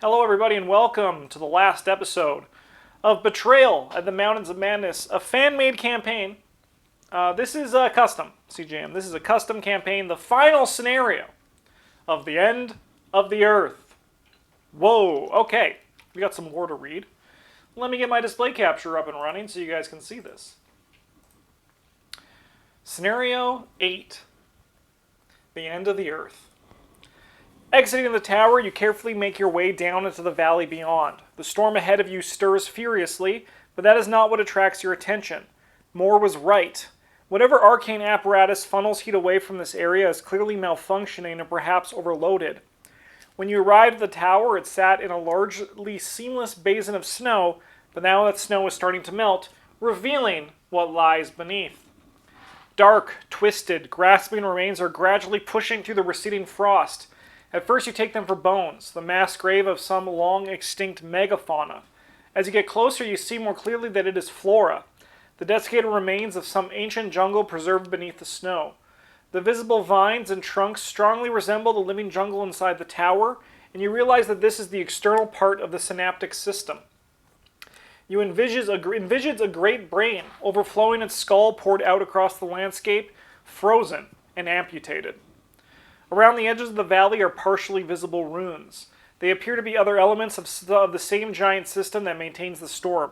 Hello, everybody, and welcome to the last episode of Betrayal at the Mountains of Madness, a fan-made campaign. This is a custom, CJM. This is a custom campaign, the final scenario of the end of the Earth. Whoa, okay. We got some lore to read. Let me get my display capture up and running so you guys can see this. Scenario 8, the end of the Earth. Exiting the tower, you carefully make your way down into the valley beyond. The storm ahead of you stirs furiously, but that is not what attracts your attention. Moore was right. Whatever arcane apparatus funnels heat away from this area is clearly malfunctioning and perhaps overloaded. When you arrived at the tower, it sat in a largely seamless basin of snow, but now that snow is starting to melt, revealing what lies beneath. Dark, twisted, grasping remains are gradually pushing through the receding frost. At first you take them for bones, the mass grave of some long-extinct megafauna. As you get closer, you see more clearly that it is flora, the desiccated remains of some ancient jungle preserved beneath the snow. The visible vines and trunks strongly resemble the living jungle inside the tower, and you realize that this is the external part of the synaptic system. You envisage a great brain, overflowing its skull poured out across the landscape, frozen and amputated. Around the edges of the valley are partially visible ruins. They appear to be other elements of the same giant system that maintains the storm.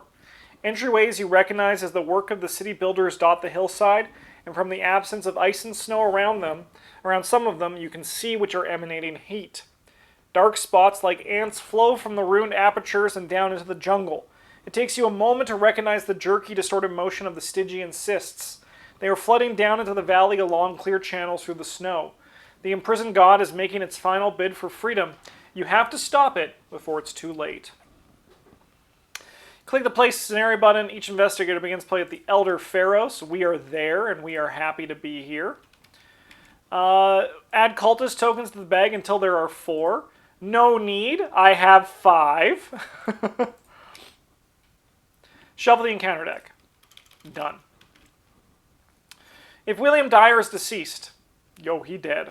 Entryways you recognize as the work of the city builders dot the hillside, and from the absence of ice and snow around some of them, you can see which are emanating heat. Dark spots like ants flow from the ruined apertures and down into the jungle. It takes you a moment to recognize the jerky, distorted motion of the Stygian cysts. They are flooding down into the valley along clear channels through the snow. The imprisoned god is making its final bid for freedom. You have to stop it before it's too late. Click the Play Scenario button. Each investigator begins play at the Elder Pharos. We are there, and we are happy to be here. Add cultist tokens to the bag until there are 4. No need. I have 5. Shuffle the encounter deck. Done. If William Dyer is deceased, he dead.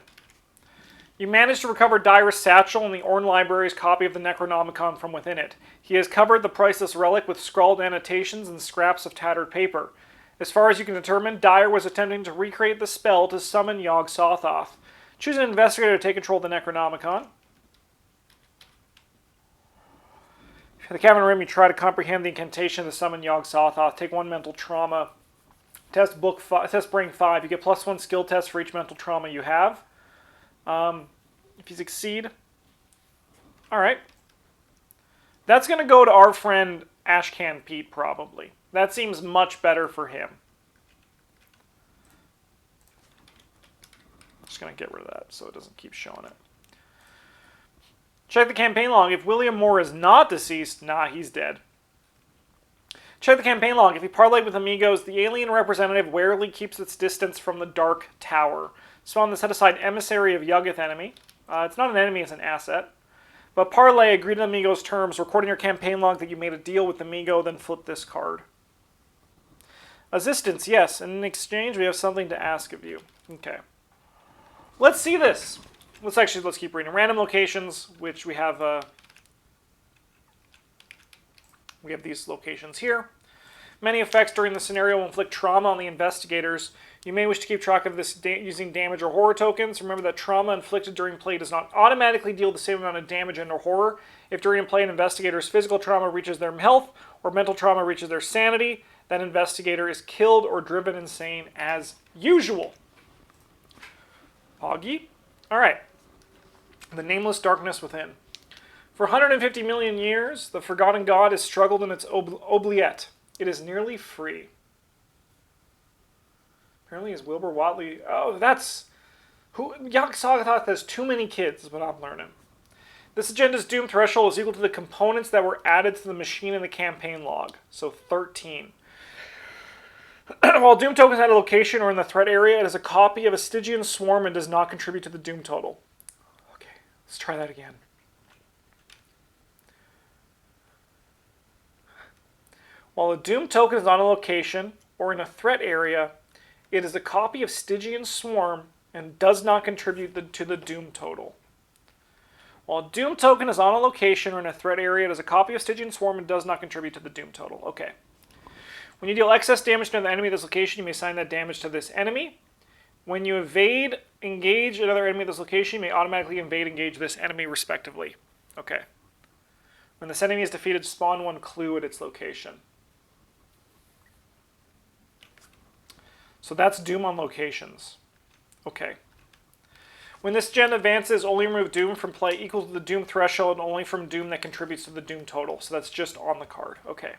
You manage to recover Dyer's satchel and the Orn Library's copy of the Necronomicon from within it. He has covered the priceless relic with scrawled annotations and scraps of tattered paper. As far as you can determine, Dyer was attempting to recreate the spell to summon Yog-Sothoth. Choose an investigator to take control of the Necronomicon. If you're the Cavern Rim, you try to comprehend the incantation to summon Yog-Sothoth. Take 1 mental trauma. Test brain 5. You get +1 skill test for each mental trauma you have. If you succeed, alright. That's going to go to our friend Ashcan Pete, probably. That seems much better for him. I'm just going to get rid of that so it doesn't keep showing it. Check the campaign log. If William Moore is not deceased, he's dead. Check the campaign log. If you parlay with amigos, the alien representative warily keeps its distance from the Dark Tower. Spawn the set-aside emissary of Yuggoth enemy. It's not an enemy, it's an asset. But parlay, agree to amigos' terms, recording your campaign log that you made a deal with Amigo, then flip this card. Assistance, yes. And in exchange, we have something to ask of you. Okay. Let's see this. Let's keep reading. Random locations, which we have these locations here. Many effects during the scenario will inflict trauma on the investigators. You may wish to keep track of this using damage or horror tokens. Remember that trauma inflicted during play does not automatically deal the same amount of damage and or horror. If during play an investigator's physical trauma reaches their health or mental trauma reaches their sanity, that investigator is killed or driven insane as usual. Poggy? Alright. The Nameless Darkness Within. For 150 million years, the Forgotten God has struggled in its oubliette. It is nearly free. Apparently, is Wilbur Watley... Oh, that's... Yog-Sothoth has too many kids, is what I'm learning. This agenda's doom threshold is equal to the components that were added to the machine in the campaign log. So 13. While doom tokens at a location or in the threat area, it is a copy of a Stygian swarm and does not contribute to the doom total. Okay, let's try that again. While a doom token is on a location or in a threat area, it is a copy of Stygian Swarm and does not contribute to the doom total. While a Doom token is on a location or in a threat area, it is a copy of Stygian Swarm and does not contribute to the Doom total. Okay. When you deal excess damage to another enemy at this location, you may assign that damage to this enemy. When you evade, engage another enemy at this location, you may automatically evade, engage this enemy, respectively. Okay. When this enemy is defeated, spawn one clue at its location. So that's Doom on locations. Okay. When this gen advances, only remove Doom from play equal to the Doom threshold and only from Doom that contributes to the Doom total. So that's just on the card. Okay.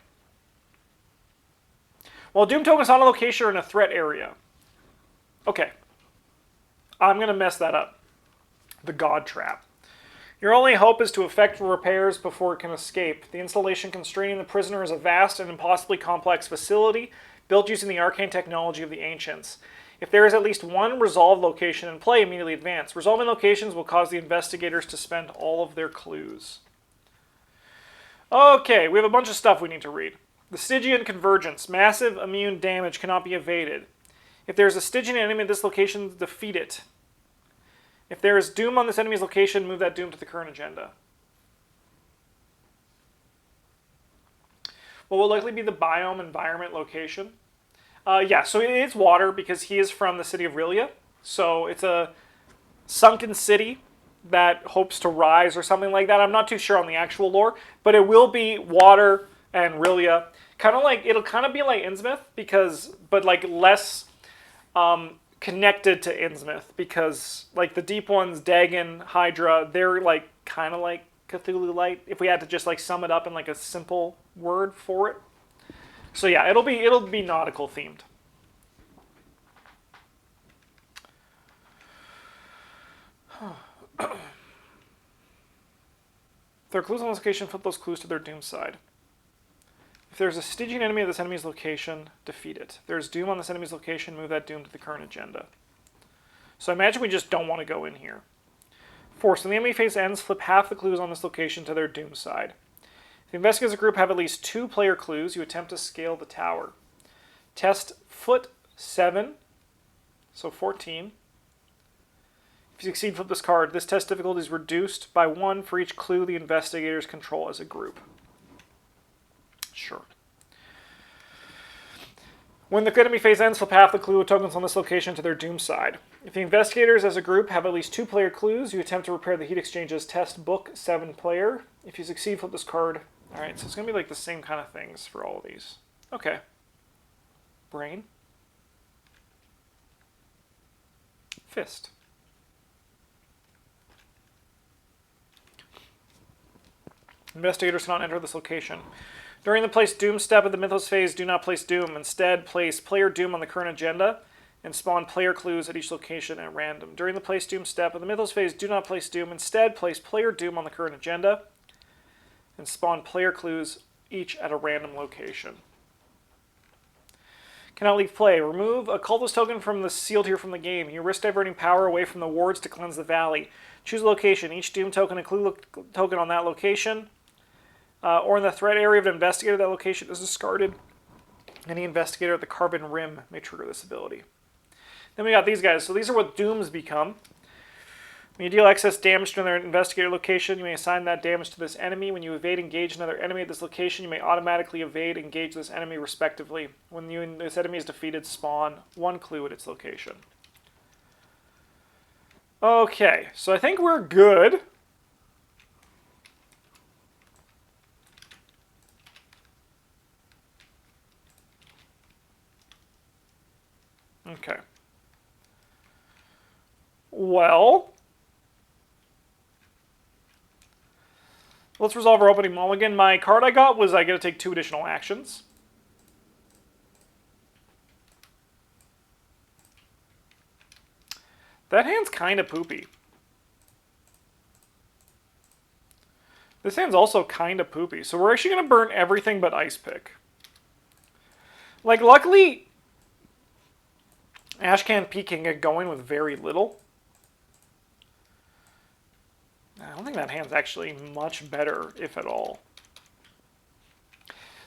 While Doom token is on a location or in a threat area. Okay. I'm going to mess that up. The God Trap. Your only hope is to effect repairs before it can escape. The installation constraining the prisoner is a vast and impossibly complex facility built using the arcane technology of the ancients. If there is at least one resolved location in play, immediately advance. Resolving locations will cause the investigators to spend all of their clues. Okay, we have a bunch of stuff we need to read. The Stygian convergence. Massive immune damage cannot be evaded. If there is a Stygian enemy at this location, defeat it. If there is Doom on this enemy's location, move that Doom to the current agenda. What will likely be the biome environment location? Yeah, so it is water because he is from the city of Rilia. So it's a sunken city that hopes to rise or something like that. I'm not too sure on the actual lore, but it will be water and Rilia. Kind of like, it'll kind of be like Innsmouth, but like less connected to Innsmouth because like the deep ones, Dagon, Hydra, they're like kind of like Cthulhu-like. If we had to just like sum it up in like a simple word for it. So yeah, it'll be nautical themed. If there are clues on this location, flip those clues to their Doom side. If there's a Stygian enemy at this enemy's location, defeat it. If there's Doom on this enemy's location, move that Doom to the current agenda. So I imagine we just don't want to go in here. Force. When the enemy phase ends, flip half the clues on this location to their Doom side. If the investigators group have at least 2 player clues, you attempt to scale the tower. Test foot 7, so 14. If you succeed, flip this card. This test difficulty is reduced by 1 for each clue the investigators control as a group. Sure. When the enemy phase ends, flip half the clue tokens on this location to their Doom side. If the investigators as a group have at least 2 player clues, you attempt to repair the heat exchanges. Test book 7 player. If you succeed, flip this card. Alright, so it's going to be like the same kind of things for all of these. Okay. Brain. Fist. Investigators cannot enter this location. During the place Doom step of the Mythos phase, do not place Doom. Instead, place player Doom on the current agenda and spawn player clues at each location at random. During the place Doom step of the Mythos phase, do not place Doom. Instead, place player Doom on the current agenda and spawn player clues each at a random location. Cannot leave play. Remove a cultist token from the sealed here from the game. You risk diverting power away from the wards to cleanse the valley. Choose a location. Each Doom token and clue token on that location or in the threat area of an investigator, that location is discarded. Any investigator at the carbon rim may trigger this ability. Then we got these guys. So these are what Dooms become. When you deal excess damage to another investigator location, you may assign that damage to this enemy. When you evade, engage another enemy at this location, you may automatically evade, engage this enemy respectively. When this enemy is defeated, spawn 1 clue at its location. Okay, so I think we're good. Okay. Well, let's resolve our opening mulligan. My card I got was I get to take 2 additional actions. That hand's kind of poopy. This hand's also kind of poopy. So we're actually going to burn everything but Ice Pick. Like, luckily, Ashcan Peak can get going with very little. I don't think that hand's actually much better, if at all.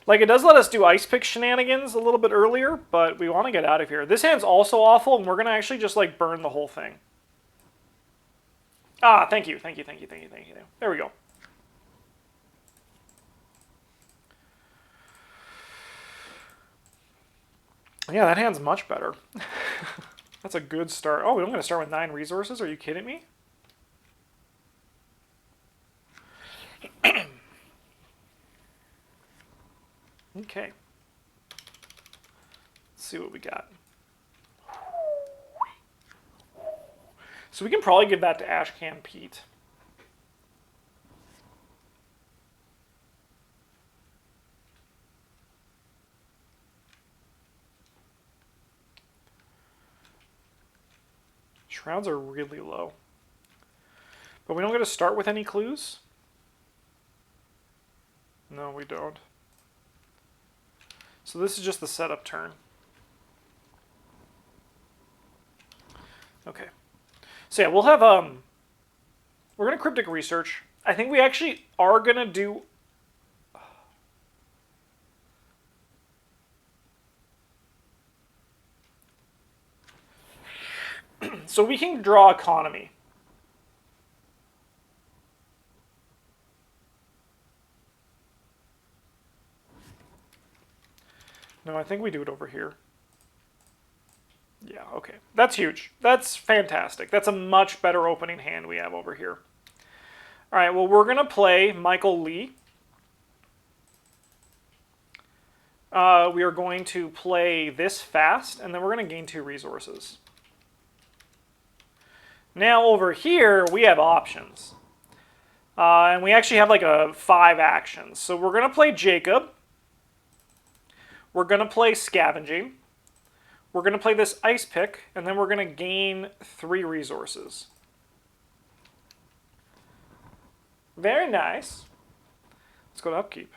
Like, it does let us do Ice Pick shenanigans a little bit earlier, but we want to get out of here. This hand's also awful, and we're going to actually just, like, burn the whole thing. Ah, thank you, thank you, thank you, thank you, thank you. There we go. Yeah, that hand's much better. That's a good start. Oh, I'm going to start with 9 resources? Are you kidding me? Okay. Let's see what we got. So we can probably give that to Ashcan Pete. Shrouds are really low. But we don't get to start with any clues? No, we don't. So this is just the setup turn. Okay. So yeah, we'll have we're gonna cryptic research. I think we actually are gonna do so we can draw economy. No, I think we do it over here. Yeah, okay. That's huge. That's fantastic. That's a much better opening hand we have over here. All right, well, we're going to play Michael Lee. We are going to play this fast, and then we're going to gain 2 resources. Now, over here, we have options. And we actually have like 5 actions. So we're going to play Jacob. We're going to play Scavenging. We're going to play this Ice Pick, and then we're going to gain 3 resources. Very nice. Let's go to Upkeep.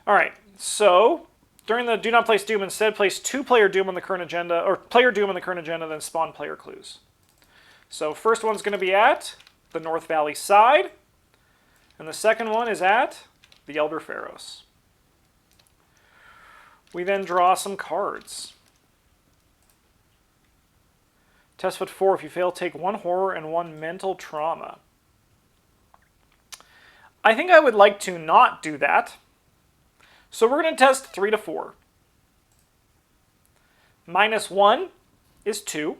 All right, so during the Do Not Place Doom, instead place 2 player Doom on the current agenda, or player Doom on the current agenda, then spawn player clues. So first one's going to be at the North Valley side, and the second one is at the Elder Pharos. We then draw some cards. Test foot 4. If you fail, take 1 horror and 1 mental trauma. I think I would like to not do that. So we're going to test 3 to 4. -1 is 2.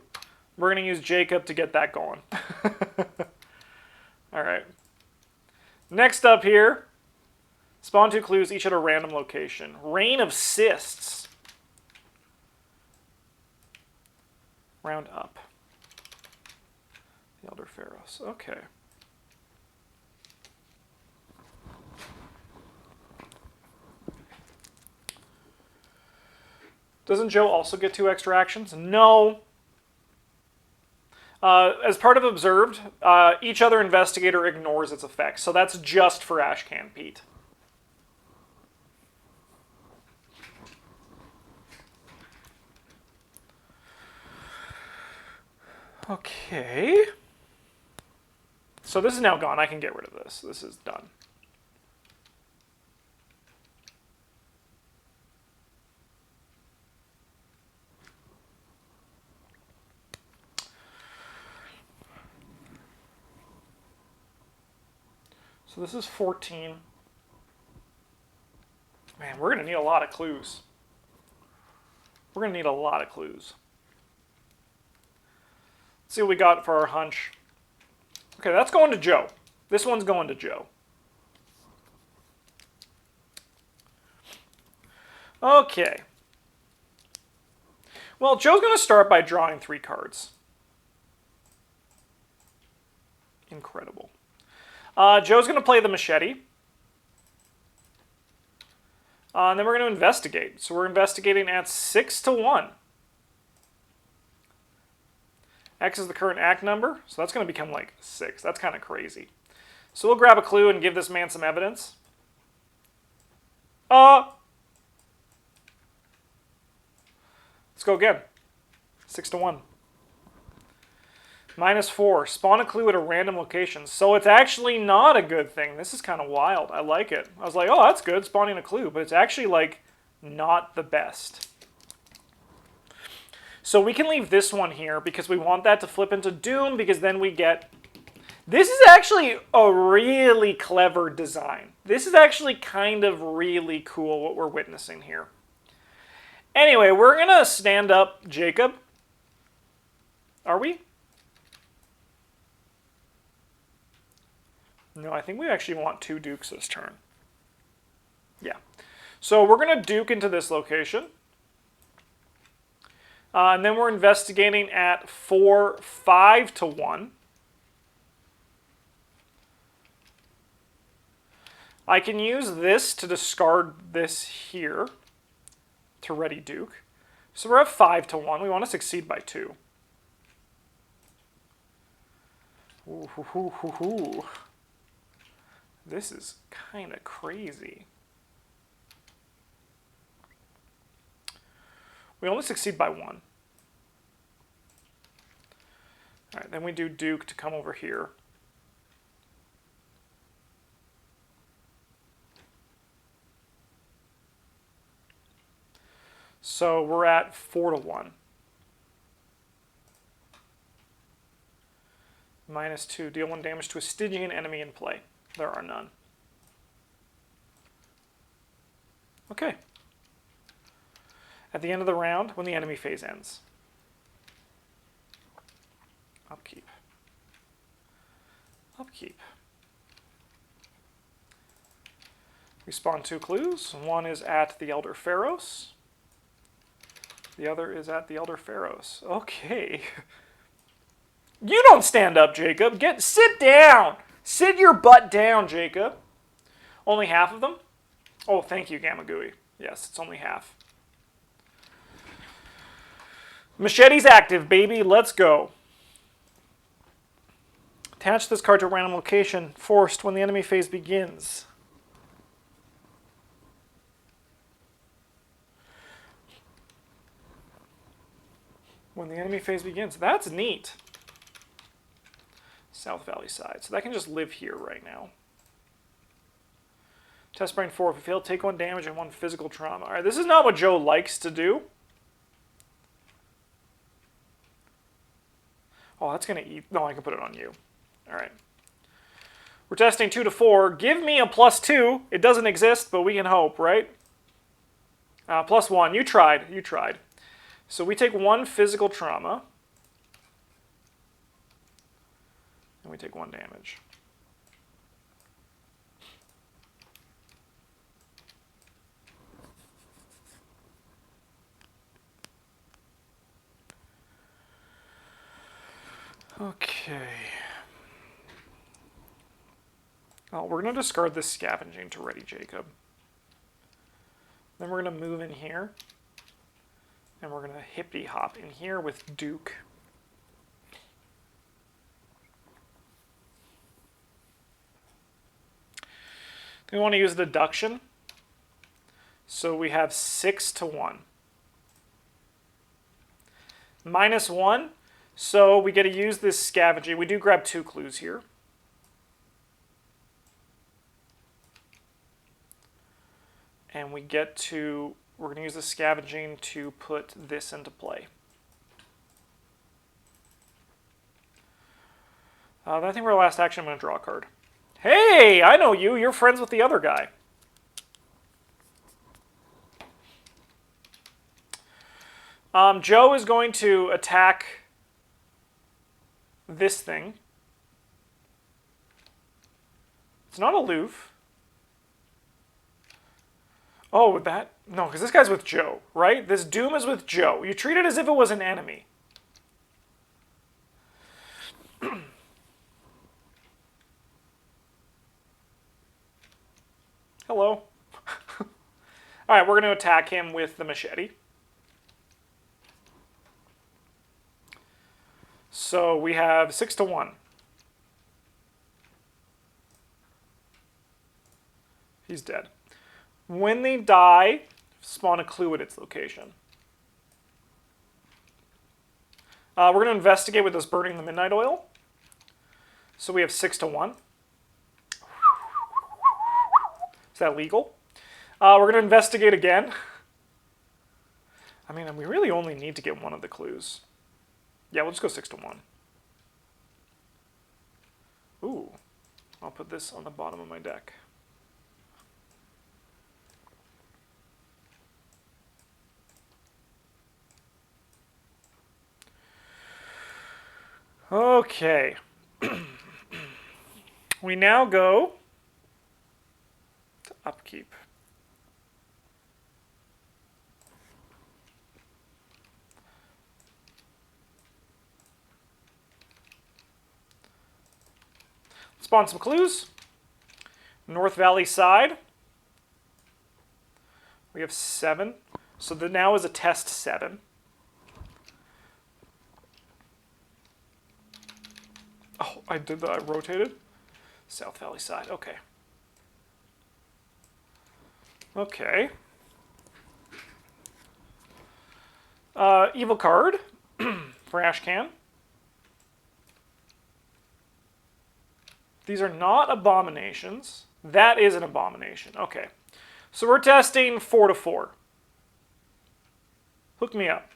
We're going to use Jacob to get that going. All right. Next up here, spawn 2 clues, each at a random location. Rain of Cysts. Round up. The Elder Pharos. Okay. Doesn't Joe also get 2 extra actions? No. As part of Observed, each other investigator ignores its effects. So that's just for Ashcan Pete. Okay. So this is now gone. I can get rid of this. This is done. So this is 14. Man, we're going to need a lot of clues. We're going to need a lot of clues. Let's see what we got for our hunch. Okay, that's going to Joe. This one's going to Joe. Okay. Well, Joe's going to start by drawing 3 cards. Incredible. Joe's going to play the machete. And then we're going to investigate. So we're investigating at 6 to 1. X is the current act number, so that's going to become like 6. That's kind of crazy. So we'll grab a clue and give this man some evidence. Let's go again. 6 to 1. -4. Spawn a clue at a random location. So it's actually not a good thing. This is kind of wild. I like it. I was like, oh, that's good, spawning a clue. But it's actually, like, not the best. So we can leave this one here because we want that to flip into Doom, because then we get... This is actually a really clever design. This is actually kind of really cool what we're witnessing here. Anyway, we're going to stand up Jacob. Are we? No, I think we actually want 2 dukes this turn. Yeah. So we're going to duke into this location. And then we're investigating at 4, 5 to 1. I can use this to discard this here to ready duke. So we're at 5 to 1. We want to succeed by 2. Ooh, hoo, hoo, hoo, hoo. This is kind of crazy. We only succeed by 1. All right, then we do duke to come over here. So we're at 4 to 1. -2. Deal 1 damage to a Stygian enemy in play. There are none. Okay. At the end of the round, when the enemy phase ends. Upkeep. Upkeep. We spawn 2 clues. One is at the Elder Pharaohs. The other is at the Elder Pharaohs. Okay. You don't stand up, Jacob. Sit down. Sit your butt down, Jacob. Only half of them? Oh, thank you, Gamagooey. Yes, it's only half. Machete's active, baby. Let's go. Attach this card to a random location, forced when the enemy phase begins. When the enemy phase begins. That's neat. South Valley side. So that can just live here right now. Test brain 4. If we fail, take 1 damage and 1 physical trauma. Alright, this is not what Joe likes to do. Oh, that's going to eat. No, I can put it on you. Alright. We're testing 2 to 4. Give me a +2. It doesn't exist, but we can hope, right? +1. You tried. You tried. So we take 1 physical trauma. And we take 1 damage. Okay. Well, we're going to discard this scavenging to ready Jacob. Then we're going to move in here. And we're going to hippie hop in here with Duke. We want to use deduction. So we have 6 to 1. -1. So we get to use this scavenging. We do grab 2 clues here. And we get to, we're going to use the scavenging to put this into play. I think for our last action, I'm going to draw a card. Hey, I know you. You're friends with the other guy. Joe is going to attack this thing. It's not aloof. Oh, that... No, because this guy's with Joe, right? This Doom is with Joe. You treat it as if it was an enemy. Hello. All right, we're going to attack him with the machete. So we have 6 to 1. He's dead. When they die, spawn a clue at its location. We're going to investigate with this burning the midnight oil. So we have 6 to 1. Is that legal? We're going to investigate again. I mean, we really only need to get one of the clues. Yeah, we'll just go 6 to 1. Ooh. I'll put this on the bottom of my deck. Okay. We now go to upkeep. Spawn some clues. North Valley side. We have 7. So now is a test 7. Oh, I did that. I rotated. South Valley side. Okay. Okay. Evil card for Ashcan. These are not abominations. That is an abomination. Okay. So we're testing 4 to 4. Hook me up.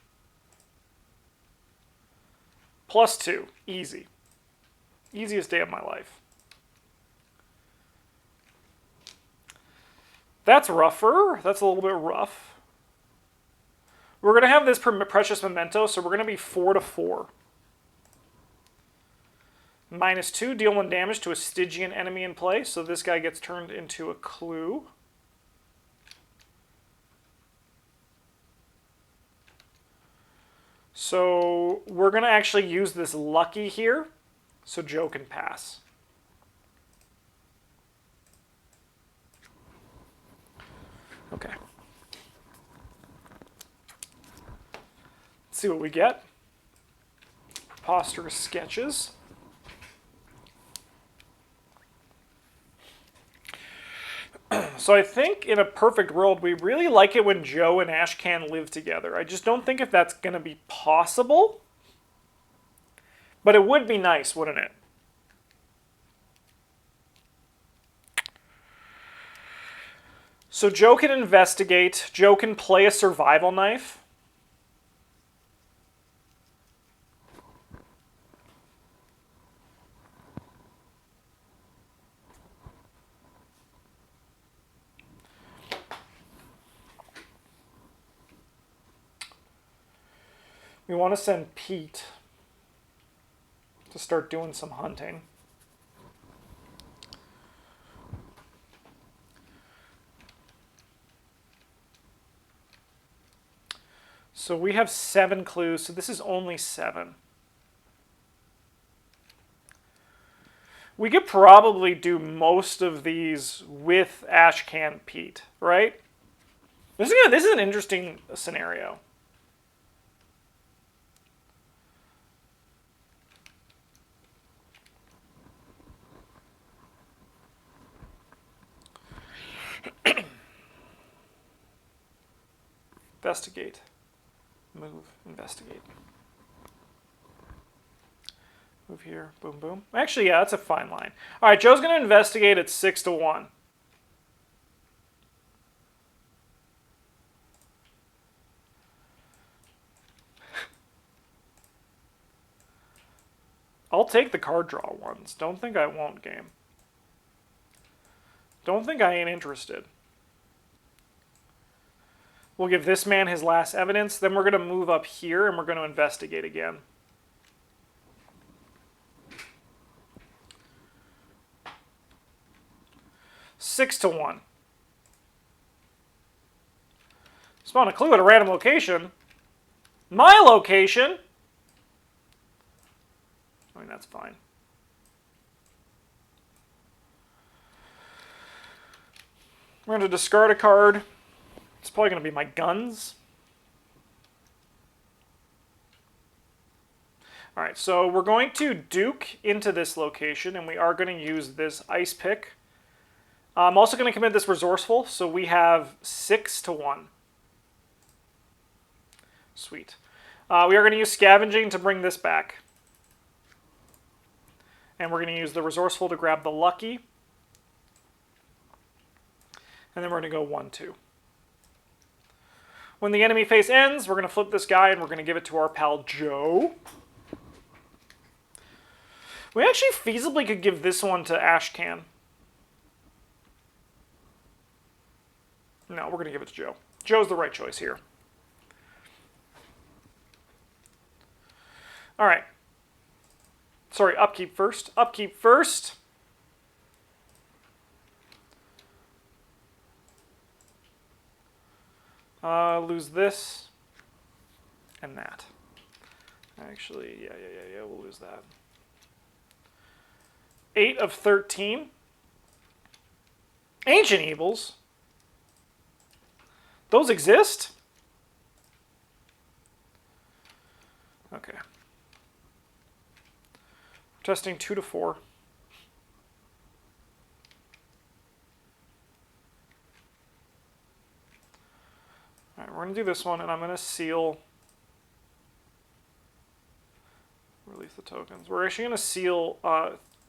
+2. Easy. Easiest day of my life. That's rougher. That's a little bit rough. We're going to have this precious memento, so we're going to be 4 to 4. -2, deal 1 damage to a Stygian enemy in play, so this guy gets turned into a clue. So we're going to actually use this lucky here, so Joe can pass. Okay. Let's see what we get. Preposterous sketches. So I think in a perfect world, we really like it when Joe and Ashcan live together. I just don't think if that's going to be possible. But it would be nice, wouldn't it? So Joe can investigate. Joe can play a survival knife. We want to send Pete to start doing some hunting. So we have 7 clues, so this is only 7. We could probably do most of these with Ashcan Pete, right? This is an interesting scenario. Investigate. Move. Investigate. Move here. Boom, boom. Actually, yeah, that's a fine line. All right, Joe's going to investigate at 6 to 1. I'll take the card draw ones. Don't think I won't, game. Don't think I ain't interested. We'll give this man his last evidence. Then we're going to move up here and we're going to investigate again. Six to 1. Spawn a clue at a random location. My location? I mean, that's fine. We're going to discard a card. It's probably going to be my guns. All right, so we're going to Duke into this location, and we are going to use this ice pick. I'm also going to commit this resourceful, so we have 6 to 1. Sweet. We are going to use scavenging to bring this back. And we're going to use the resourceful to grab the lucky. And then we're going to go 1-2. When the enemy phase ends, we're going to flip this guy and we're going to give it to our pal Joe. We actually feasibly could give this one to Ashcan. No, we're going to give it to Joe. Joe's the right choice here. All right. Sorry, upkeep first. Upkeep first. Lose this and that. Actually, yeah, we'll lose that. 8 of 13. Ancient Evils. Those exist? Okay. Testing 2 to 4. Alright, we're going to do this one, and I'm going to seal... Release the tokens. We're actually going to seal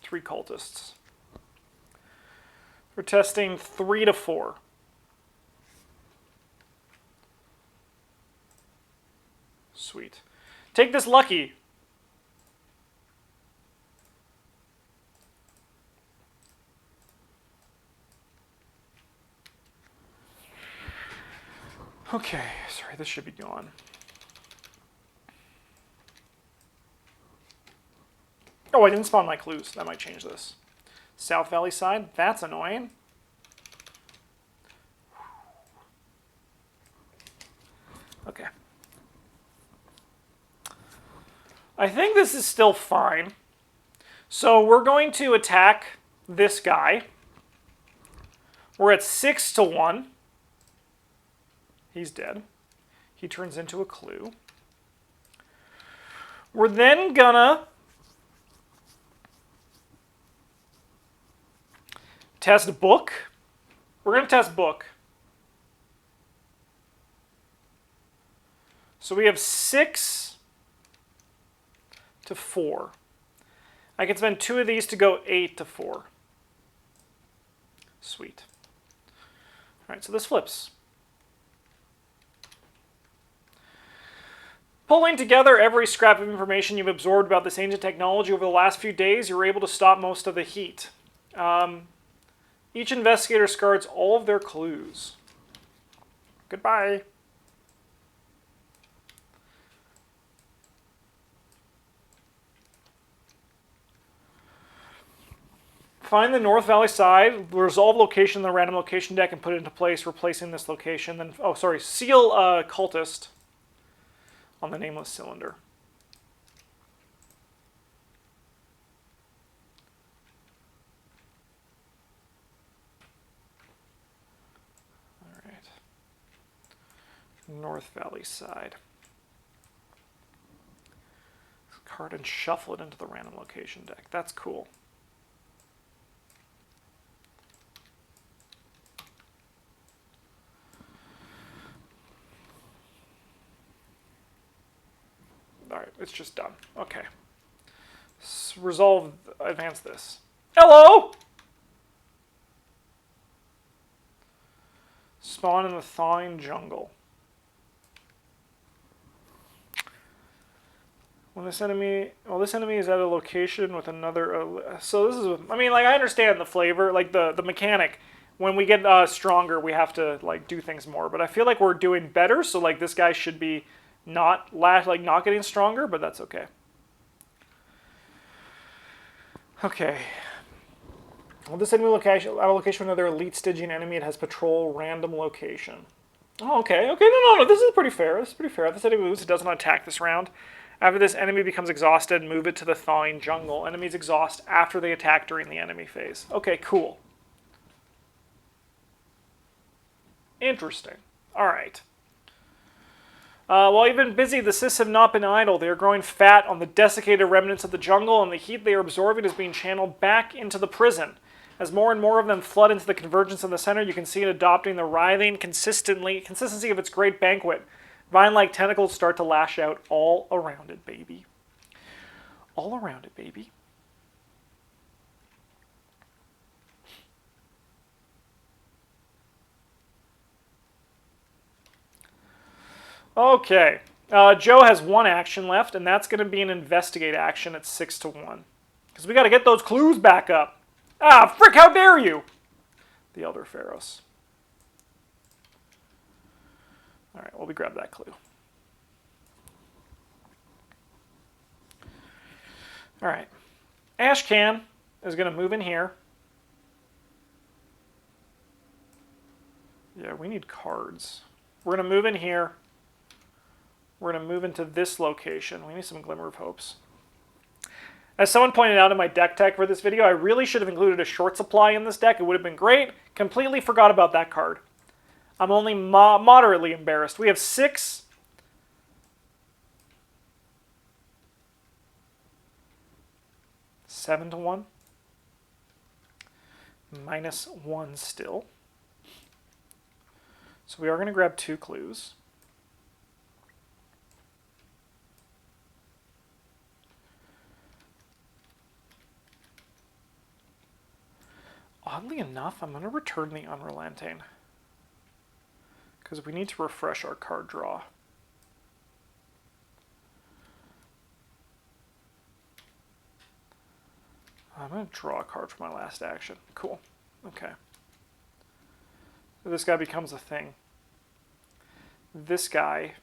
3 cultists. We're testing 3 to 4. Sweet. Take this lucky. Okay, sorry, this should be gone. Oh, I didn't spawn my clues. That might change this. South Valley side, that's annoying. Okay. I think this is still fine. So we're going to attack this guy. We're at 6 to 1. He's dead. He turns into a clue. We're then gonna test book. We're gonna test book. So we have 6 to 4. I can spend 2 of these to go 8 to 4. Sweet. All right, so this flips. Pulling together every scrap of information you've absorbed about this ancient technology over the last few days, you were able to stop most of the heat. Each investigator discards all of their clues. Goodbye. Find the North Valley side, resolve location in the random location deck and put it into place, replacing this location. Then, oh, sorry, seal cultist on the nameless cylinder. All right. North Valley side. Card and shuffle it into the random location deck. That's cool. Alright, it's just done. Okay. Resolve, advance this. Hello! Spawn in the thawing jungle. When this enemy, well, this enemy is at a location with another, so this is, I mean, like, I understand the flavor, like, the mechanic. When we get stronger, we have to, like, do things more. But I feel like we're doing better, so, like, this guy should be not getting stronger, but that's okay. Okay. Well, this enemy location, at a location with another elite Stygian enemy, it has patrol random location. Oh, okay. Okay, no. This is pretty fair. This is pretty fair. If this enemy moves, it doesn't attack this round. After this enemy becomes exhausted, move it to the thawing jungle. Enemies exhaust after they attack during the enemy phase. Okay, cool. Interesting. All right. While you've been busy, the Siths have not been idle. They are growing fat on the desiccated remnants of the jungle, and the heat they are absorbing is being channeled back into the prison. As more and more of them flood into the convergence in the center, you can see it adopting the writhing consistency of its great banquet. Vine-like tentacles start to lash out all around it, baby. All around it, baby. Okay. Joe has one action left, and that's going to be an investigate action at 6-1. Because we got to get those clues back up. Ah, frick, how dare you! The Elder Pharaohs. Alright, well, we grab that clue. Alright. Ashcan is going to move in here. Yeah, we need cards. We're going to move in here. We're going to move into this location. We need some Glimmer of Hopes. As someone pointed out in my deck tech for this video, I really should have included a short supply in this deck. It would have been great. Completely forgot about that card. I'm only moderately embarrassed. We have 6. -7-1. -1 still. So we are going to grab 2 clues. Oddly enough, I'm going to return the Unrelenting. Because we need to refresh our card draw. I'm going to draw a card for my last action. Cool. Okay. So this guy becomes a thing. This guy,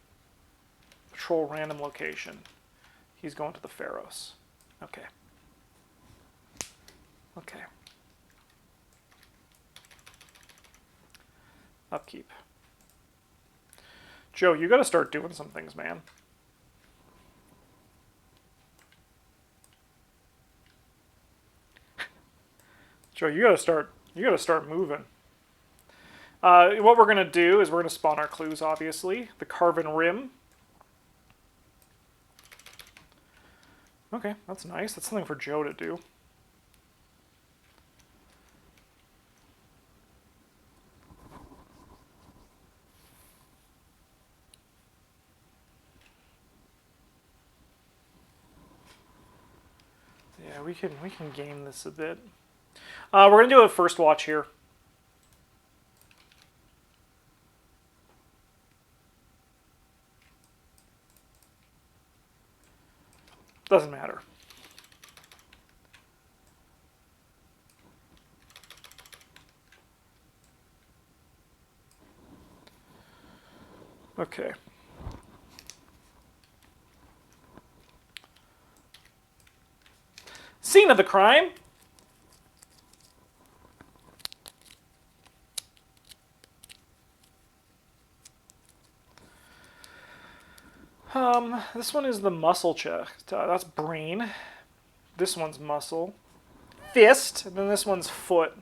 patrol random location. He's going to the Pharaohs. Okay. Okay. Upkeep. Joe, you got to start doing some things, man. Joe, you got to start moving. What we're going to do is we're going to spawn our clues, obviously. The Carven Rim. Okay, that's nice. That's something for Joe to do. Yeah, we can game this a bit. We're going to do a first watch here. Doesn't matter. Okay. Scene of the crime. This one is the muscle chest. That's brain. This one's muscle. Fist. And then this one's foot.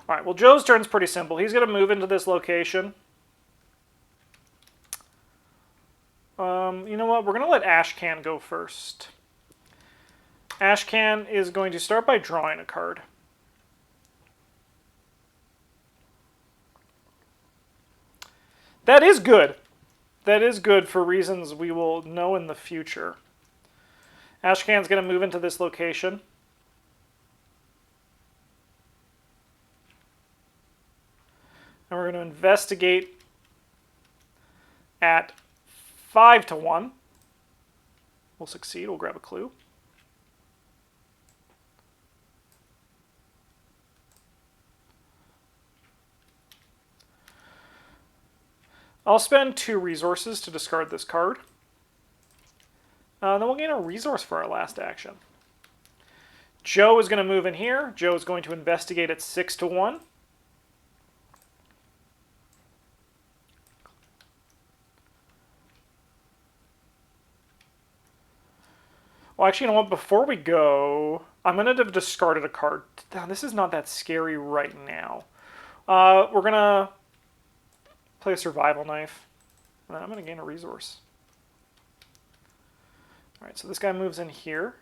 Alright, well, Joe's turn's pretty simple. He's going to move into this location. You know what? We're going to let Ashcan go first. Ashcan is going to start by drawing a card. That is good. That is good for reasons we will know in the future. Ashcan's going to move into this location. And we're going to investigate at 5-1. We'll succeed. We'll grab a clue. I'll spend 2 resources to discard this card. Then we'll gain a resource for our last action. Joe is going to move in here. Joe is going to investigate at 6-1. Well, actually, you know what? Before we go, I'm going to have discarded a card. This is not that scary right now. We're going to play a survival knife. And then I'm going to gain a resource. Alright, so this guy moves in here.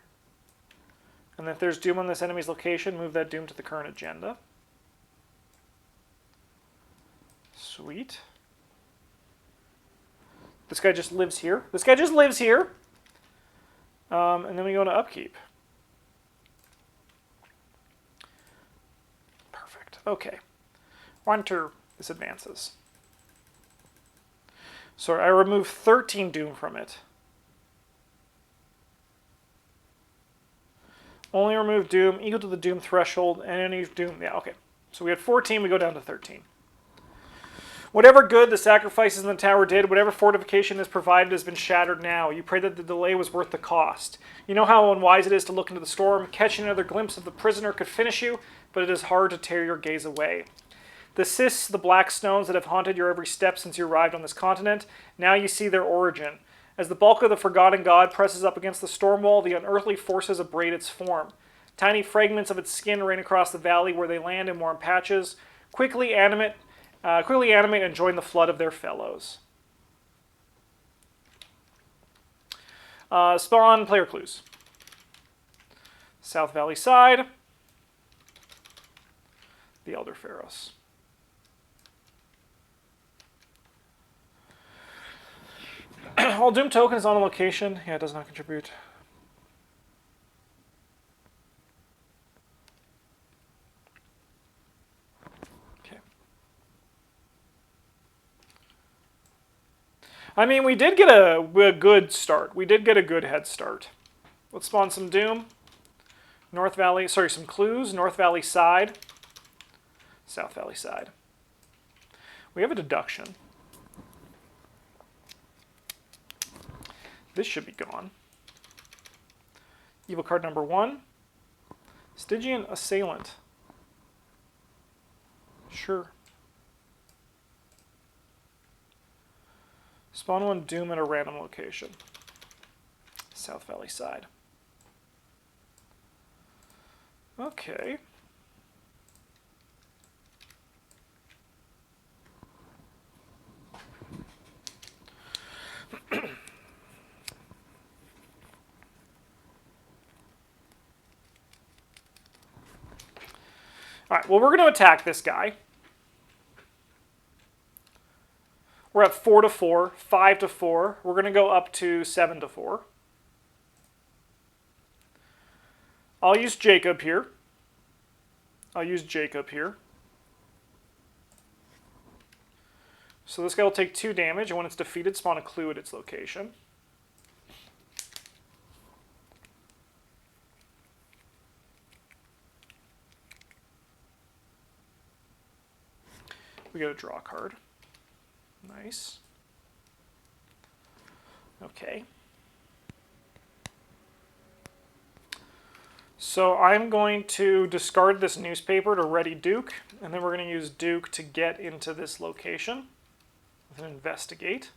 And if there's doom on this enemy's location, move that doom to the current agenda. Sweet. This guy just lives here. This guy just lives here. And then we go to upkeep. Okay. Enter. This advances. So I remove 13 doom from it. Only remove doom equal to the doom threshold and any doom. Yeah, okay. So we had 14, we go down to 13. Whatever good the sacrifices in the tower did, whatever fortification is provided has been shattered now. You pray that the delay was worth the cost. You know how unwise it is to look into the storm. Catching another glimpse of the prisoner could finish you, but it is hard to tear your gaze away. The cysts, the black stones that have haunted your every step since you arrived on this continent, now you see their origin. As the bulk of the forgotten god presses up against the storm wall, the unearthly forces abrade its form. Tiny fragments of its skin rain across the valley where they land in warm patches, quickly animate and join the flood of their fellows. Spawn player clues. South Valley side. The Elder Pharaohs. All Doom token is on a location. Yeah, it does not contribute. Okay. I mean, we did get a good start. We did get a good head start. Let's spawn some Doom. North Valley, sorry, some clues. North Valley side. South Valley side. We have a deduction. This should be gone. Evil card number 1. Stygian Assailant. Sure. Spawn 1 Doom at a random location. South Valley side. Okay. All right, well, we're going to attack this guy. We're at 4 to 4, 5 to 4. We're going to go up to 7 to 4. I'll use Jacob here. So this guy will take 2 damage, and when it's defeated, spawn a clue at its location. We get a draw card. Nice. Okay. So I'm going to discard this newspaper to ready Duke, and then we're going to use Duke to get into this location with an investigate.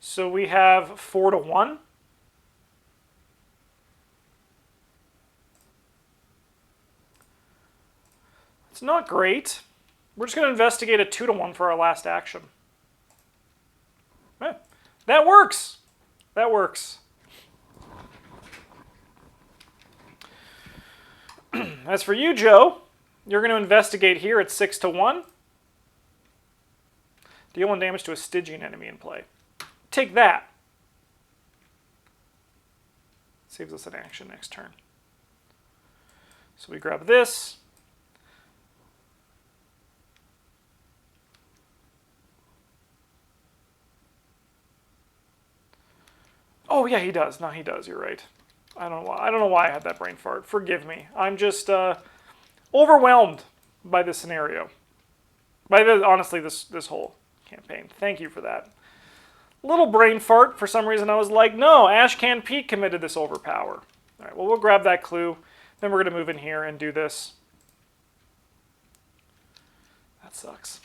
So we have 4 to 1. It's not great. We're just going to investigate a 2 to 1 for our last action. Eh, that works. That works. As for you, Joe, you're going to investigate here at 6 to 1. Deal 1 damage to a Stygian enemy in play. Take that. Saves us an action next turn. So we grab this. Oh yeah, he does. No, he does. You're right. I don't know why I had that brain fart. Forgive me. I'm just overwhelmed by this scenario. Honestly, this whole campaign. Thank you for that. Little brain fart. For some reason, I was like, no, Ashcan Pete committed this overpower. All right. Well, we'll grab that clue. Then we're going to move in here and do this. That sucks.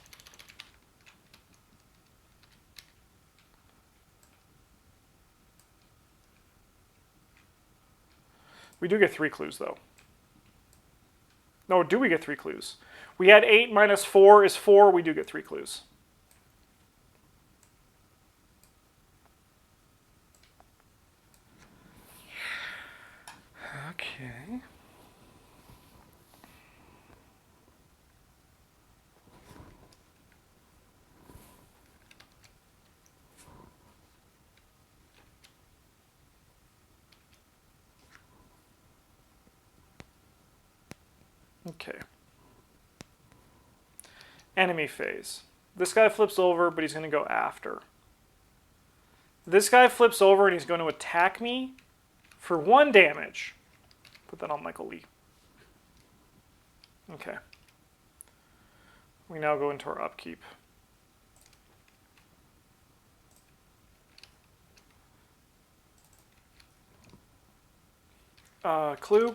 We do get 3 clues, though. No, do we get 3 clues? We had 8 minus 4 is 4. We do get 3 clues. Okay. Okay. Enemy phase. This guy flips over, but he's going to go after. This guy flips over and he's going to attack me for 1 damage. Put that on Michael Lee. Okay. We now go into our upkeep. Clue.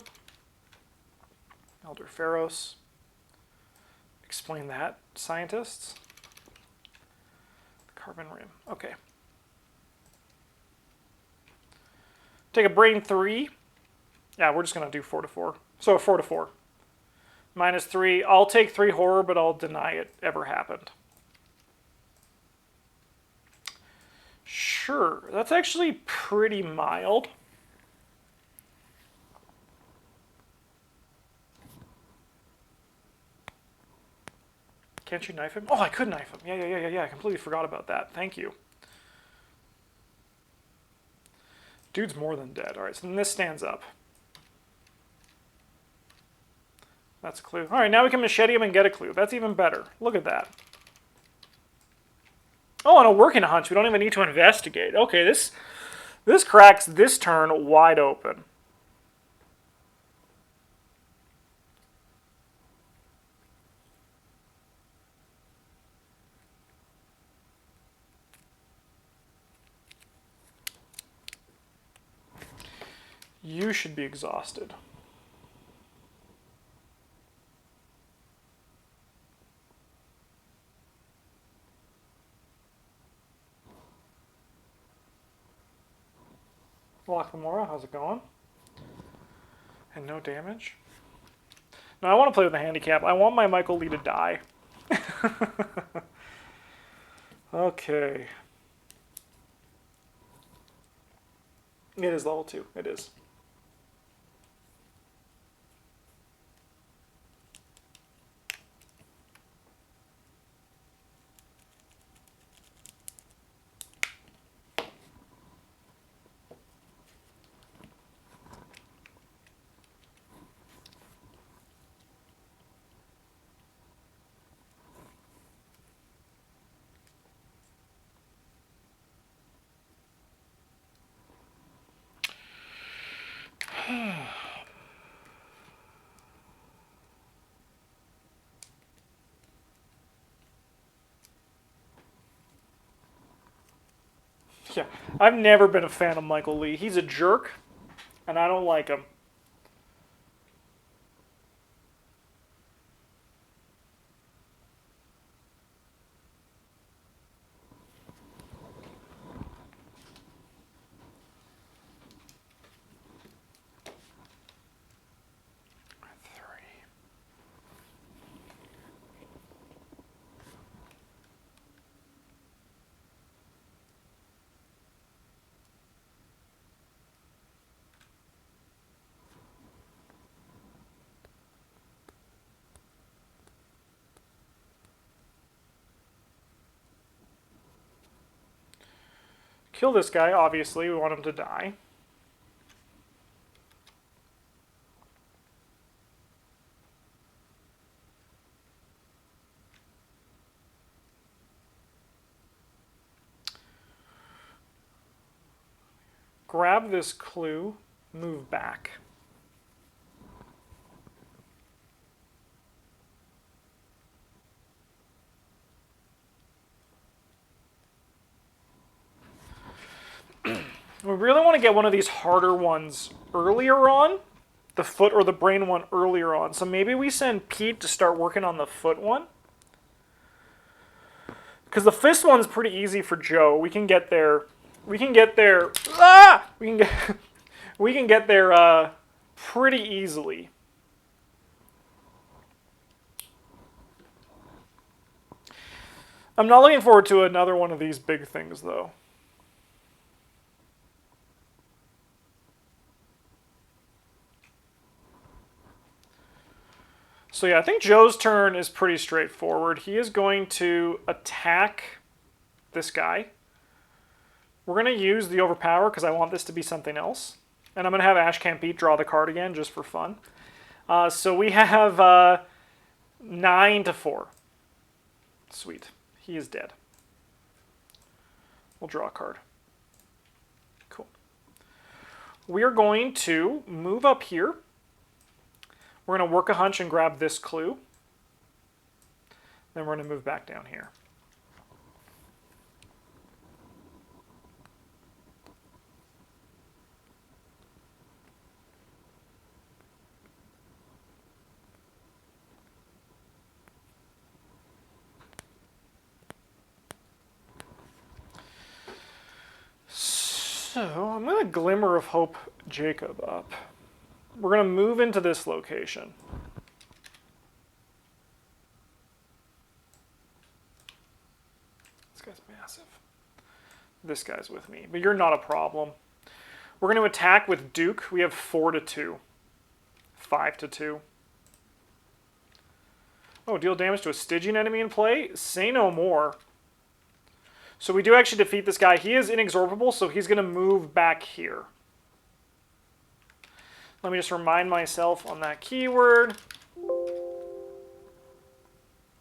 Elder Pharos. Explain that, scientists. Carbon rim. Okay. Take a brain 3. Yeah, we're just going to do 4 to 4. So 4 to 4. -3. I'll take 3 horror, but I'll deny it ever happened. Sure. That's actually pretty mild. Can't you knife him? Oh, I could knife him. Yeah. I completely forgot about that. Thank you. Dude's more than dead. All right, so then this stands up. That's a clue. All right, now we can machete him and get a clue. That's even better. Look at that. Oh, and a working hunch. We don't even need to investigate. Okay, this cracks this turn wide open. You should be exhausted. Lockamora, how's it going? And no damage? No, I want to play with a handicap. I want my Michael Lee to die. Okay. It is level 2. It is. Yeah, I've never been a fan of Michael Lee. He's a jerk, and I don't like him. Kill this guy, obviously. We want him to die. Grab this clue, move back. We really want to get one of these harder ones earlier on, the foot or the brain one earlier on. So maybe we send Pete to start working on the foot one. Because the fist one's pretty easy for Joe. We can get there. We can get there. Ah! We can get there pretty easily. I'm not looking forward to another one of these big things, though. So yeah, I think Joe's turn is pretty straightforward. He is going to attack this guy. We're going to use the Overpower because I want this to be something else. And I'm going to have Ashcan Pete draw the card again just for fun. So we have 9 to 4. Sweet. He is dead. We'll draw a card. Cool. We are going to move up here. We're going to work a hunch and grab this clue. Then we're going to move back down here. So I'm going to Glimmer of Hope Jacob up. We're going to move into this location. This guy's massive. This guy's with me, but you're not a problem. We're going to attack with Duke. We have 4-2. 5-2. Oh, deal damage to a Stygian enemy in play? Say no more. So we do actually defeat this guy. He is inexorable, so he's going to move back here. Let me just remind myself on that keyword.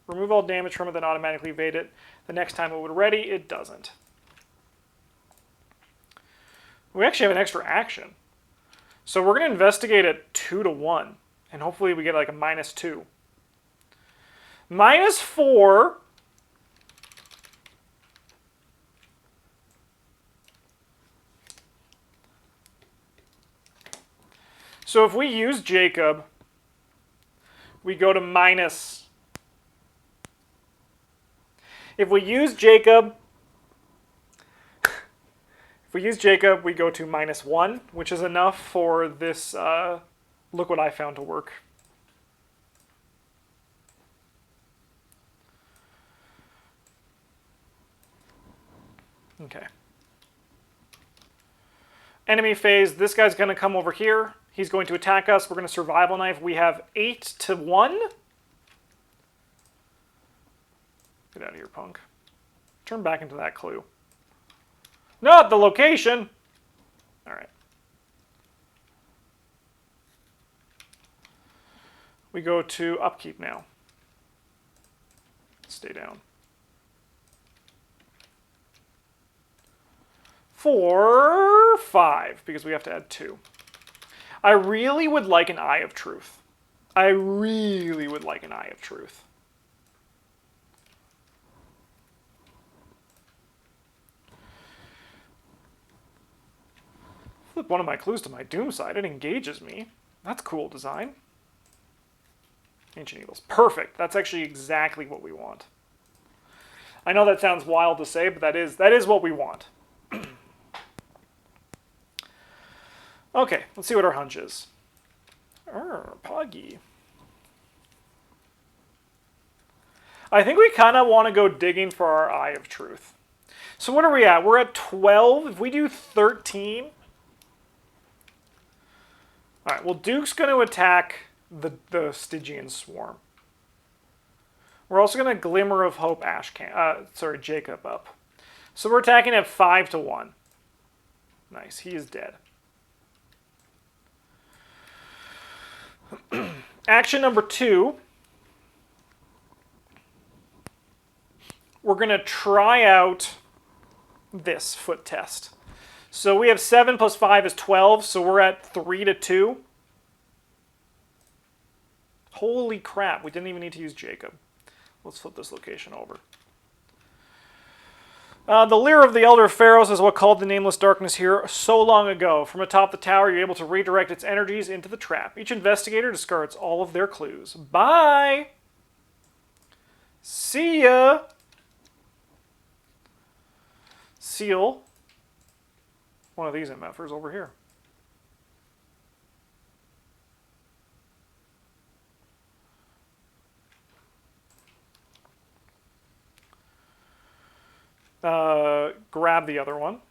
Remove all damage from it, then automatically evade it. The next time it would ready, it doesn't. We actually have an extra action. So we're going to investigate at 2-1, and hopefully we get like a -2. -4. So if we use Jacob, we go to minus. If we use Jacob, we go to -1, which is enough for this look what I found to work. Okay. Enemy phase, this guy's going to come over here. He's going to attack us. We're going to survival knife. We have 8-1. Get out of here, punk. Turn back into that clue. Not the location. All right. We go to upkeep now. Stay down. 4-5, because we have to add 2. I really would like an Eye of Truth. I really would like an Eye of Truth. Flip one of my clues to my doom side. It engages me. That's cool design. Ancient Eagles. Perfect. That's actually exactly what we want. I know that sounds wild to say, but that is what we want. Okay, let's see what our hunch is. Poggy. I think we kind of want to go digging for our Eye of Truth. So what are we at? We're at 12. If we do 13... All right, well, Duke's going to attack the Stygian Swarm. We're also going to Glimmer of Hope Jacob up. So we're attacking at 5-1. Nice, he is dead. Action number 2. We're going to try out this foot test. So we have 7 plus 5 is 12, so we're at 3-2. Holy crap, we didn't even need to use Jacob. Let's flip this location over. The Leer of the Elder Pharaohs is what called the Nameless Darkness here so long ago. From atop the tower, you're able to redirect its energies into the trap. Each investigator discards all of their clues. Bye! See ya! Seal one of these MFers over here. Grab the other one.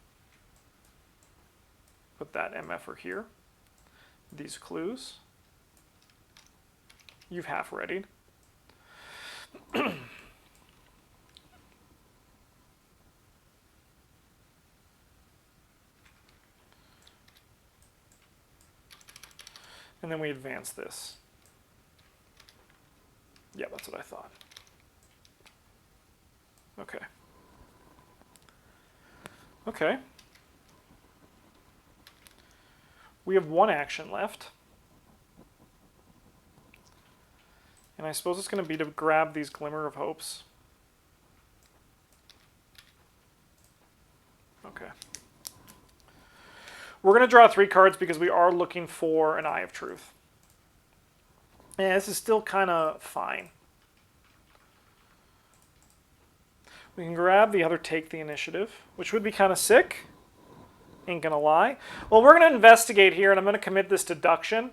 Put that MFer here. These clues. You've half readied. And then we advance this. Yeah, that's what I thought. Okay. Okay. We have one action left. And I suppose it's going to be to grab these Glimmer of Hopes. Okay. We're going to draw 3 cards because we are looking for an Eye of Truth. And this is still kind of fine. We can grab the other Take the Initiative, which would be kind of sick. Ain't gonna lie. Well, we're going to investigate here, and I'm going to commit this deduction.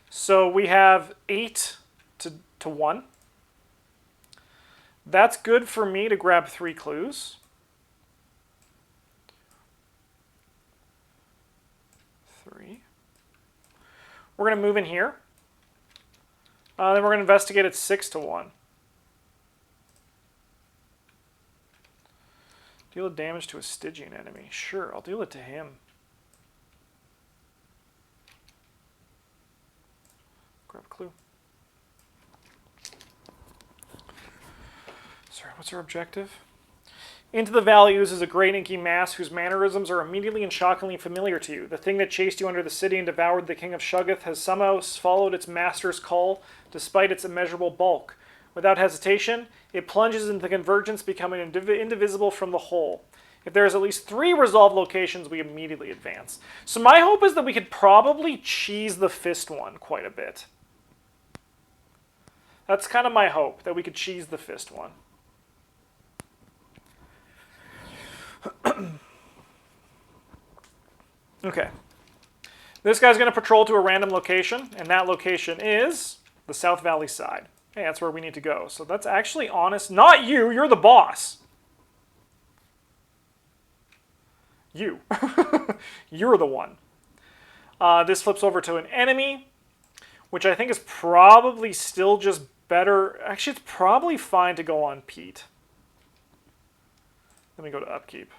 So we have 8 to 1. That's good for me to grab 3 clues. 3. We're going to move in here. Then we're going to investigate at 6 to 1. Deal damage to a Stygian enemy. Sure, I'll deal it to him. Grab a clue. Sorry, what's our objective? Into the Valley oozes a great inky mass whose mannerisms are immediately and shockingly familiar to you. The thing that chased you under the city and devoured the king of Shuggoth has somehow followed its master's call, despite its immeasurable bulk. Without hesitation, it plunges into the convergence, becoming indivisible from the whole. If there is at least 3 resolved locations, we immediately advance. So my hope is that we could probably cheese the fist one quite a bit. That's kind of my hope, that we could cheese the fist one. Okay. This guy's going to patrol to a random location, and that location is the South Valley side. Hey, that's where we need to go. So that's actually honest. Not you, you're the boss. You. You're the one. This flips over to an enemy, which I think is probably still just better. Actually, it's probably fine to go on Pete. Let me go to upkeep.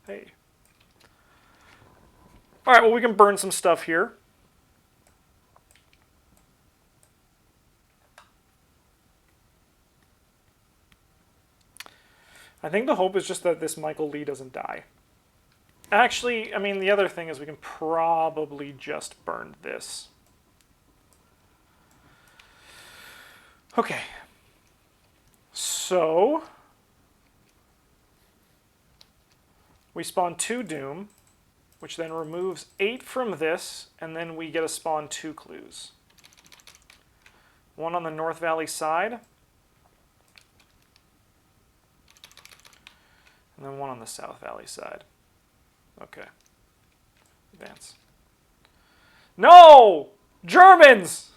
Hey. All right, well, we can burn some stuff here. I think the hope is just that this Michael Lee doesn't die. Actually, I mean, the other thing is we can probably just burn this. Okay. So we spawn 2 Doom, which then removes 8 from this, and then we get to spawn 2 clues. 1 on the North Valley side, and then 1 on the South Valley side. Okay. Advance. No! Germans!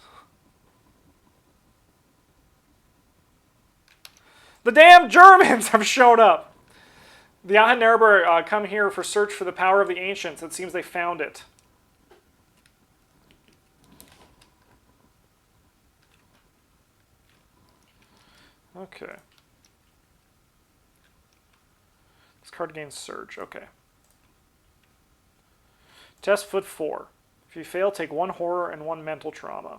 The damn Germans have shown up! The Ahanerber come here for search for the power of the ancients. It seems they found it. Okay. This card gains Surge. Okay. Test foot 4. If you fail, take 1 horror and 1 mental trauma.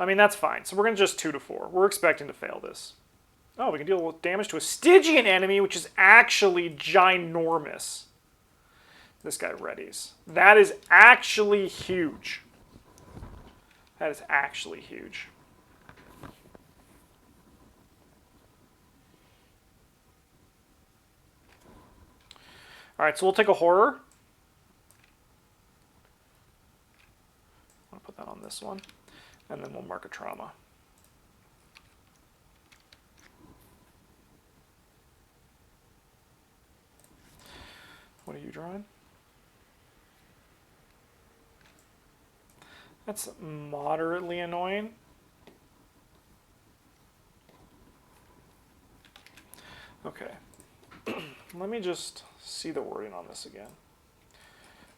I mean, that's fine. So we're going to just 2 to 4. We're expecting to fail this. Oh, we can deal with damage to a Stygian enemy, which is actually ginormous. This guy readies. That is actually huge. That is actually huge. All right, so we'll take a horror. I'll put that on this one. And then we'll mark a trauma. What are you drawing? That's moderately annoying. Okay. Let me just see the wording on this again.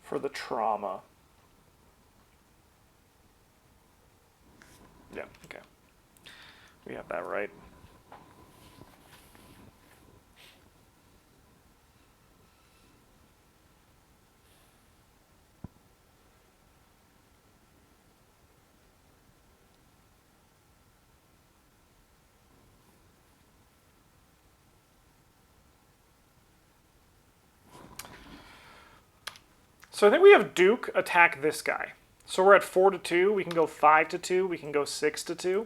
For the trauma. Yeah, okay. We have that right. So I think we have Duke attack this guy. So we're at 4-2. We can go 5-2. We can go 6-2.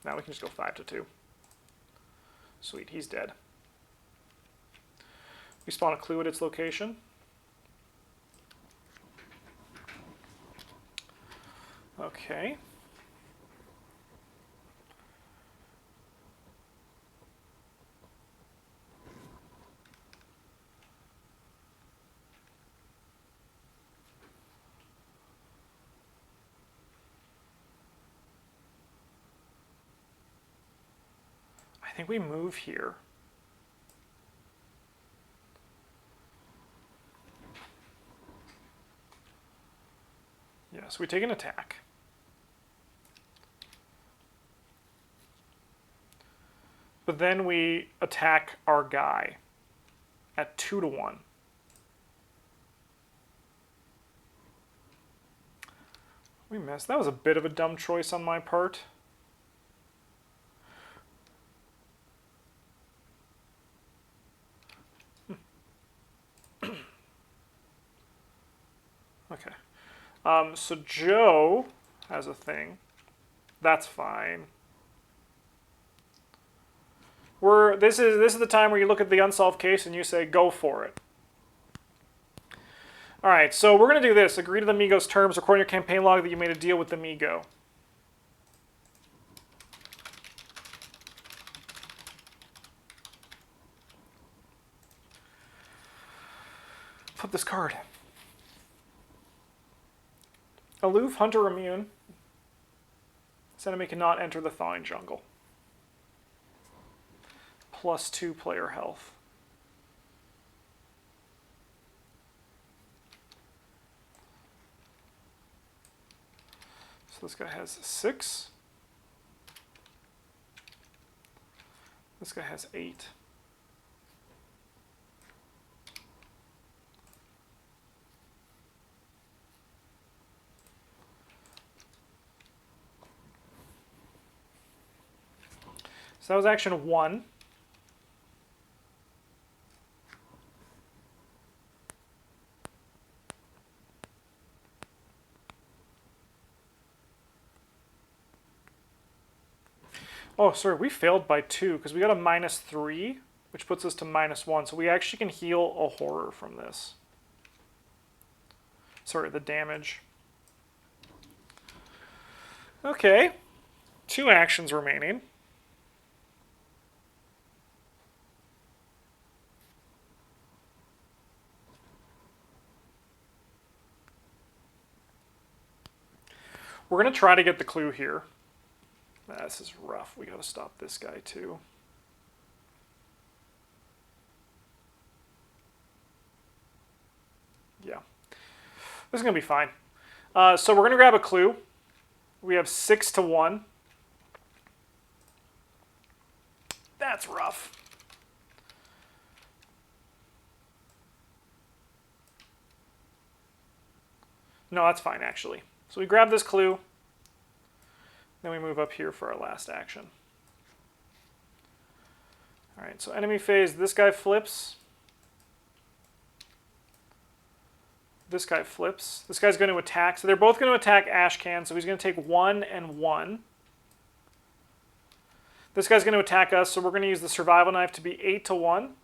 Now we can just go 5-2. Sweet, he's dead. We spawn a clue at its location. Okay. I think we move here. Yes, we take an attack. But then we attack our guy at 2-1. We missed. That was a bit of a dumb choice on my part. Okay. So Joe has a thing. That's fine. This is the time where you look at the unsolved case and you say, go for it. All right, so we're going to do this. Agree to the Migo's terms. Record in your campaign log that you made a deal with the Migo. Flip this card. Aloof, hunter immune. This enemy cannot enter the thawing jungle. +2 player health. So this guy has 6. This guy has 8. So that was action 1. Oh, sorry, we failed by 2 because we got a -3, which puts us to -1. So we actually can heal a horror from this. Sorry, the damage. Okay, 2 actions remaining. We're going to try to get the clue here. This is rough. We got to stop this guy too. Yeah. This is going to be fine. So we're going to grab a clue. We have 6-1. That's rough. No, that's fine, actually. So we grab this clue. Then we move up here for our last action. All right, so enemy phase, this guy flips. This guy flips. This guy's going to attack. So they're both going to attack Ashcan, so he's going to take 1 and 1. This guy's going to attack us, so we're going to use the survival knife to be 8-1.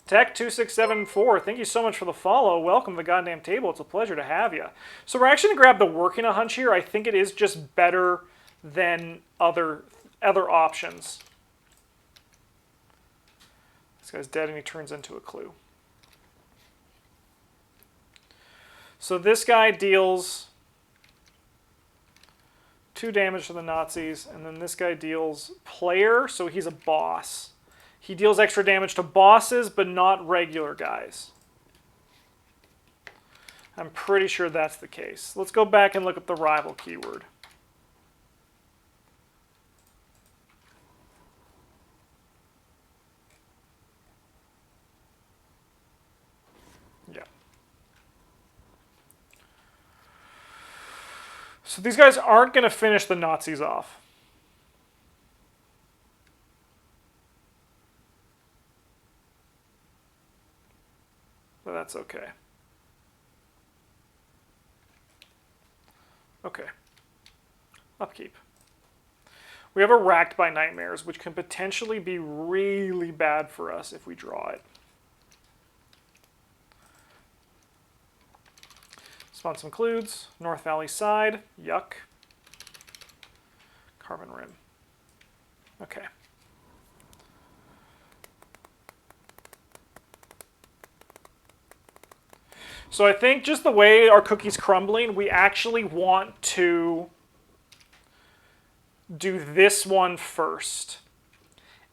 Tech 2674, thank you so much for the follow. Welcome to the goddamn table. It's a pleasure to have you. So we're actually going to grab the working a hunch here. I think it is just better than other options. This guy's dead and he turns into a clue. So this guy deals 2 damage to the Nazis, and then this guy deals player, so he's a boss. He deals extra damage to bosses, but not regular guys. I'm pretty sure that's the case. Let's go back and look at the rival keyword. Yeah. So these guys aren't going to finish the Nazis off. But that's okay. Okay. Upkeep. We have a Racked by Nightmares, which can potentially be really bad for us if we draw it. Spawn some Clues. North Valley Side. Yuck. Carbon Rim. Okay. So I think just the way our cookie's crumbling, we actually want to do this one first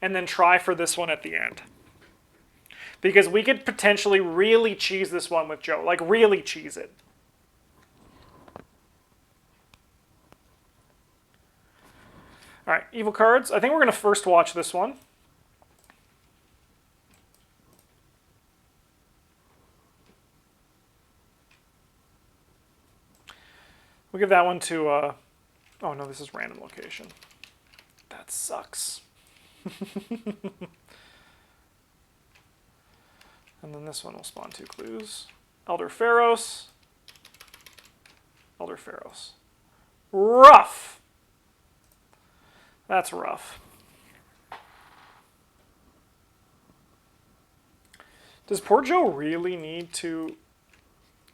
and then try for this one at the end. Because we could potentially really cheese this one with Joe. Like, really cheese it. All right, evil cards. I think we're going to first watch this one. We'll give that one to, oh no, this is random location. That sucks. And then this one will spawn 2 clues. Elder Pharos. Elder Pharos. Rough. That's rough. Does poor Joe really need to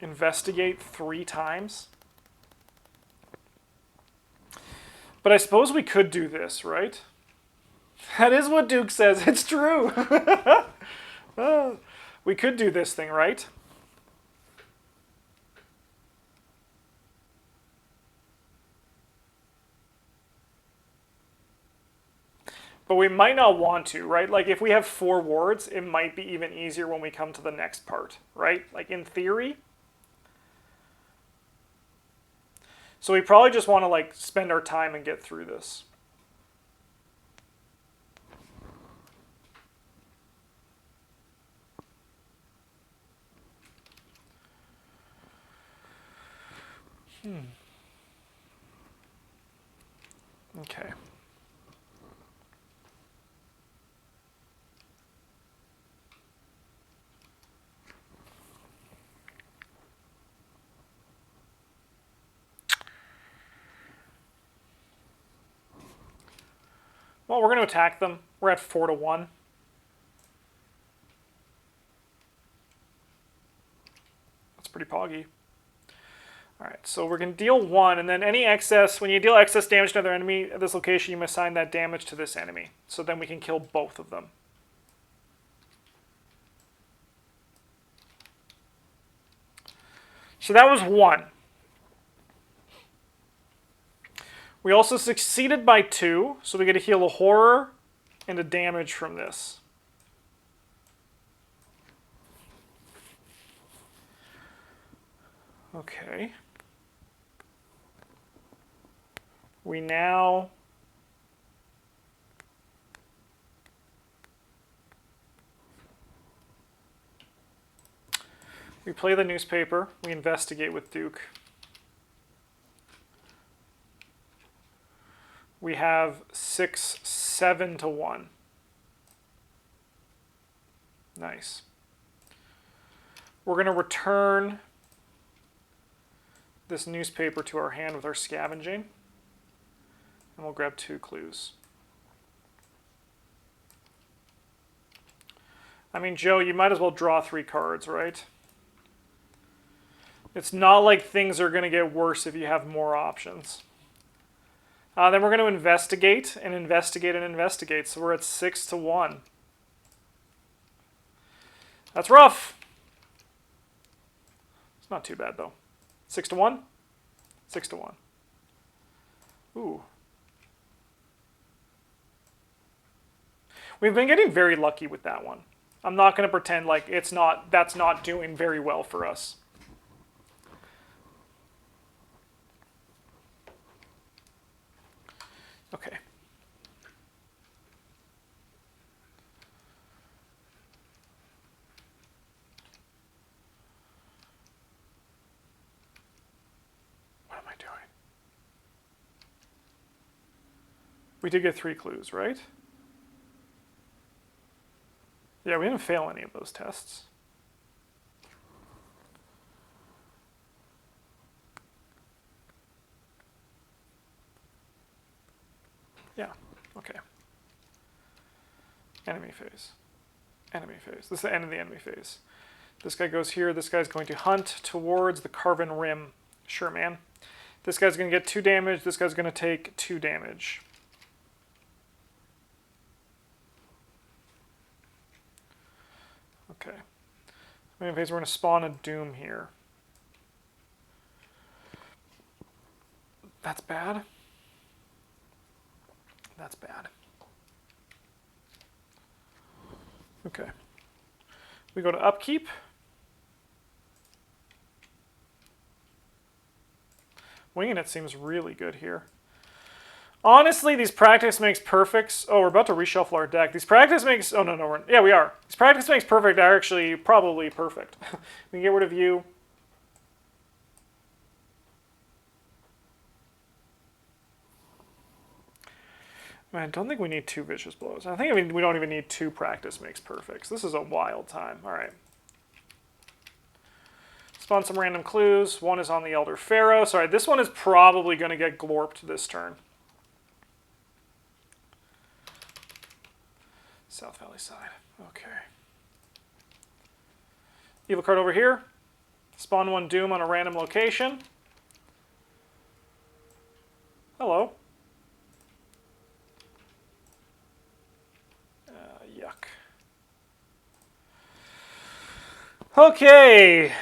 investigate 3 times? But I suppose we could do this, right? That is what Duke says. It's true. We could do this thing, right? But we might not want to, right? Like, if we have 4 wards, it might be even easier when we come to the next part, right? Like, in theory. So we probably just want to, like, spend our time and get through this. Okay. Well, we're going to attack them. We're at 4-1. That's pretty poggy. All right, so we're going to deal 1, and then any excess, when you deal excess damage to another enemy at this location, you must assign that damage to this enemy. So then we can kill both of them. So that was 1. We also succeeded by 2, so we get to heal a horror and a damage from this. Okay. We now... We play the newspaper. We investigate with Duke. We have 6-7-1. Nice. We're going to return this newspaper to our hand with our scavenging. And we'll grab 2 clues. I mean, Joe, you might as well draw 3 cards, right? It's not like things are going to get worse if you have more options. Then we're going to investigate and investigate and investigate. So we're at 6-1. That's rough. It's not too bad, though. 6-1? 6-1. Ooh. We've been getting very lucky with that one. I'm not going to pretend like that's not doing very well for us. Okay. What am I doing? We did get 3 clues, right? Yeah, we didn't fail any of those tests. Yeah, okay. Enemy phase. Enemy phase. This is the end of the enemy phase. This guy goes here. This guy's going to hunt towards the Carven Rim. Sure, man. This guy's going to get 2 damage. This guy's going to take 2 damage. Okay. Enemy phase, we're going to spawn a Doom here. That's bad. That's bad. Okay. We go to upkeep. Winging it seems really good here. Honestly, these practice makes perfects. Oh, we're about to reshuffle our deck. These practice makes. Oh, no. Yeah, we are. These practice makes perfect are actually probably perfect. We can get rid of you. Man, I don't think we need 2 vicious blows. I think we don't even need 2 practice makes perfects. This is a wild time. All right. Spawn some random clues. One is on the Elder Pharaoh. Sorry, this one is probably going to get glorped this turn. South Valley side. Okay. Evil card over here. Spawn 1 Doom on a random location. Hello. Yuck. Okay.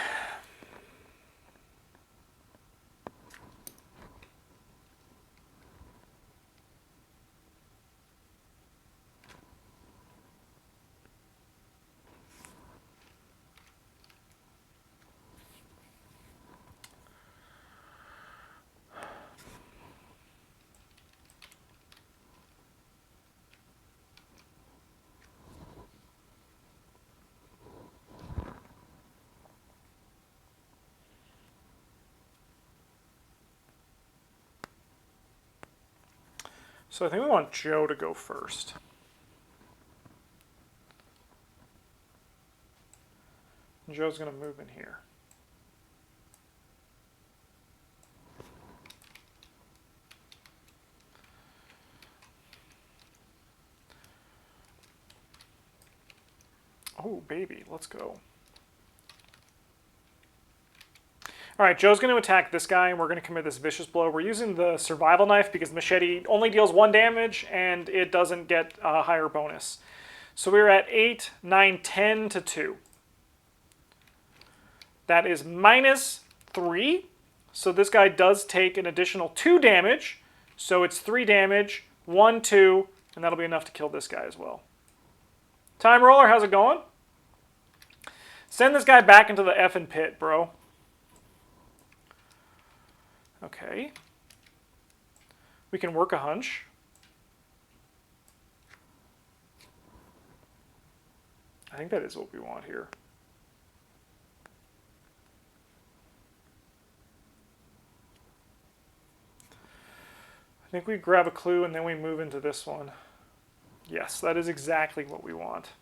So I think we want Joe to go first. Joe's going to move in here. Oh, baby, let's go. All right, Joe's going to attack this guy, and we're going to commit this vicious blow. We're using the survival knife because the machete only deals 1 damage, and it doesn't get a higher bonus. So we're at 8, 9, 10 to 2. That is -3. So this guy does take an additional 2 damage. So it's 3 damage, 1, 2, and that'll be enough to kill this guy as well. Time Roller, how's it going? Send this guy back into the effing pit, bro. Okay. We can work a hunch. I think that is what we want here. I think we grab a clue and then we move into this one. Yes, that is exactly what we want.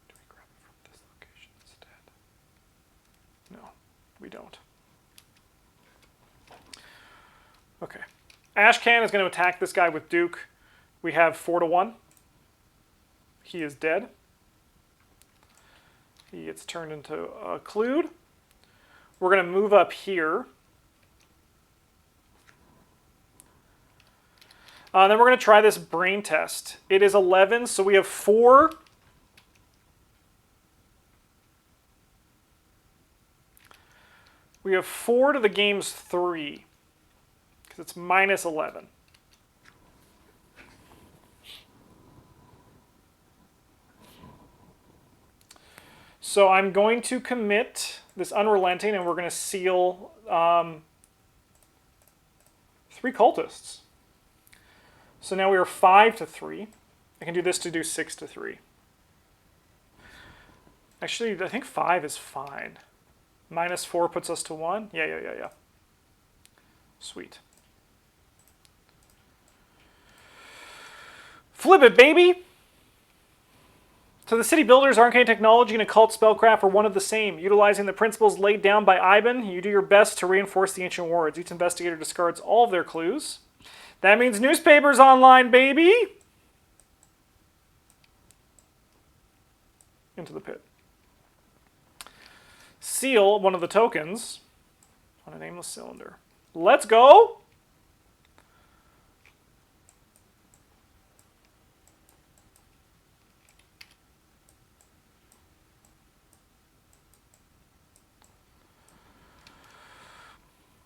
Do we grab it from this location instead? No, we don't. Okay. Ashcan is going to attack this guy with Duke. We have 4 to 1. He is dead. He gets turned into a Clued. We're going to move up here. Then we're going to try this brain test. It is 11, so we have 4. We have 4 to the game's 3, because it's -11. So I'm going to commit this Unrelenting, and we're going to seal 3 cultists. So now we are 5 to 3. I can do this to do 6 to 3. Actually, I think 5 is fine. -4 puts us to 1. Yeah. Sweet. Flip it, baby! So the city builders, arcane technology, and occult spellcraft are one of the same. Utilizing the principles laid down by Iban, you do your best to reinforce the ancient wards. Each investigator discards all of their clues. That means newspapers online, baby! Into the pit. Seal one of the tokens on a nameless cylinder. Let's go!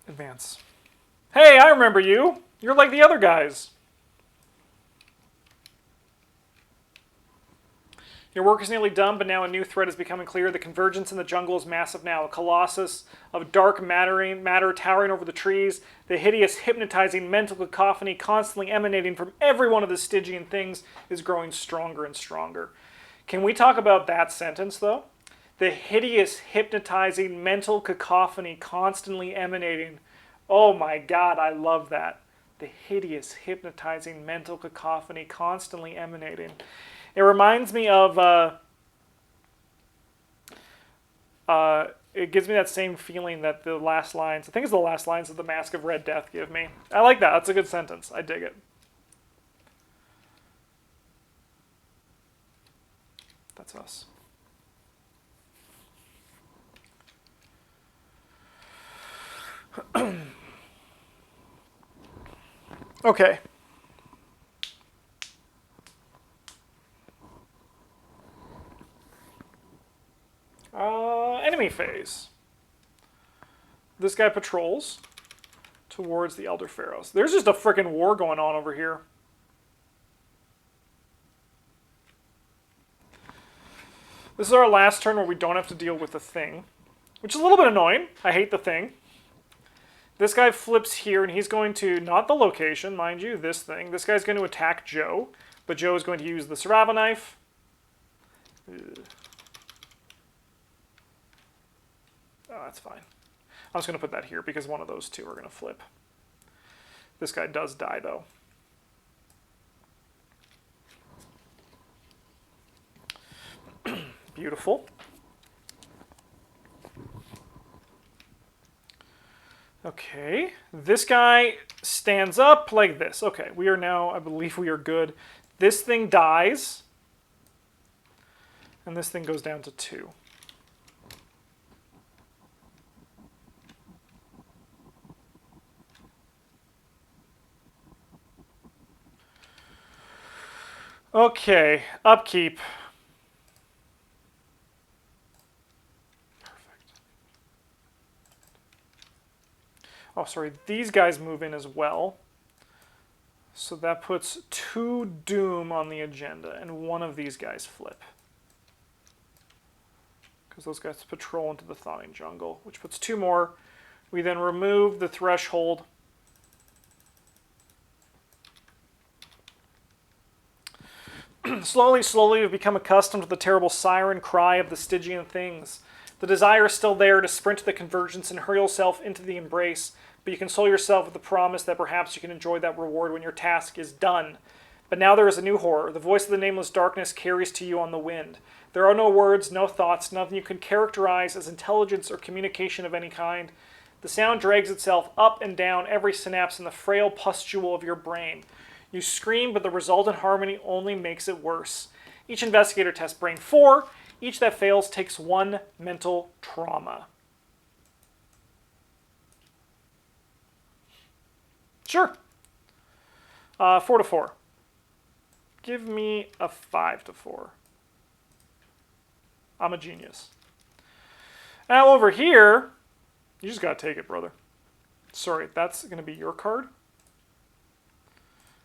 Advance. Hey, I remember you. You're like the other guys. Your work is nearly done, but now a new threat is becoming clear. The convergence in the jungle is massive now. A colossus of dark matter towering over the trees. The hideous, hypnotizing mental cacophony constantly emanating from every one of the Stygian things is growing stronger and stronger. Can we talk about that sentence, though? The hideous, hypnotizing mental cacophony constantly emanating. Oh my God, I love that. The hideous, hypnotizing mental cacophony constantly emanating. It reminds me of, it gives me that same feeling that the last lines, I think it's the last lines of The Mask of Red Death give me. I like that. That's a good sentence. I dig it. That's us. Okay. Enemy phase. This guy patrols towards the Elder Pharaohs. There's just a freaking war going on over here. This is our last turn where we don't have to deal with the thing, which is a little bit annoying. I hate the thing. This guy flips here, and he's going to, not the location, mind you, this thing. This guy's going to attack Joe, but Joe is going to use the Sarava knife. Ugh. Oh, that's fine. I'm just going to put that here because one of those two are going to flip. This guy does die, though. Beautiful. Okay, this guy stands up like this. Okay, we are now, I believe we are good. This thing dies, and this thing goes down to 2. Okay, upkeep. Oh, sorry, these guys move in as well. So that puts 2 Doom on the agenda, and one of these guys flip. Because those guys patrol into the Thawing Jungle, which puts 2 more. We then remove the Threshold. Slowly, we've become accustomed to the terrible siren cry of the Stygian things. The desire is still there to sprint to the convergence and hurl yourself into the embrace, but you console yourself with the promise that perhaps you can enjoy that reward when your task is done. But now there is a new horror. The voice of the nameless darkness carries to you on the wind. There are no words, no thoughts, nothing you can characterize as intelligence or communication of any kind. The sound drags itself up and down every synapse in the frail pustule of your brain. You scream, but the resultant harmony only makes it worse. Each investigator tests brain 4. Each that fails takes 1 mental trauma. Sure. 4 to 4. Give me a 5 to 4. I'm a genius. Now over here, you just gotta take it, brother. Sorry, that's gonna be your card.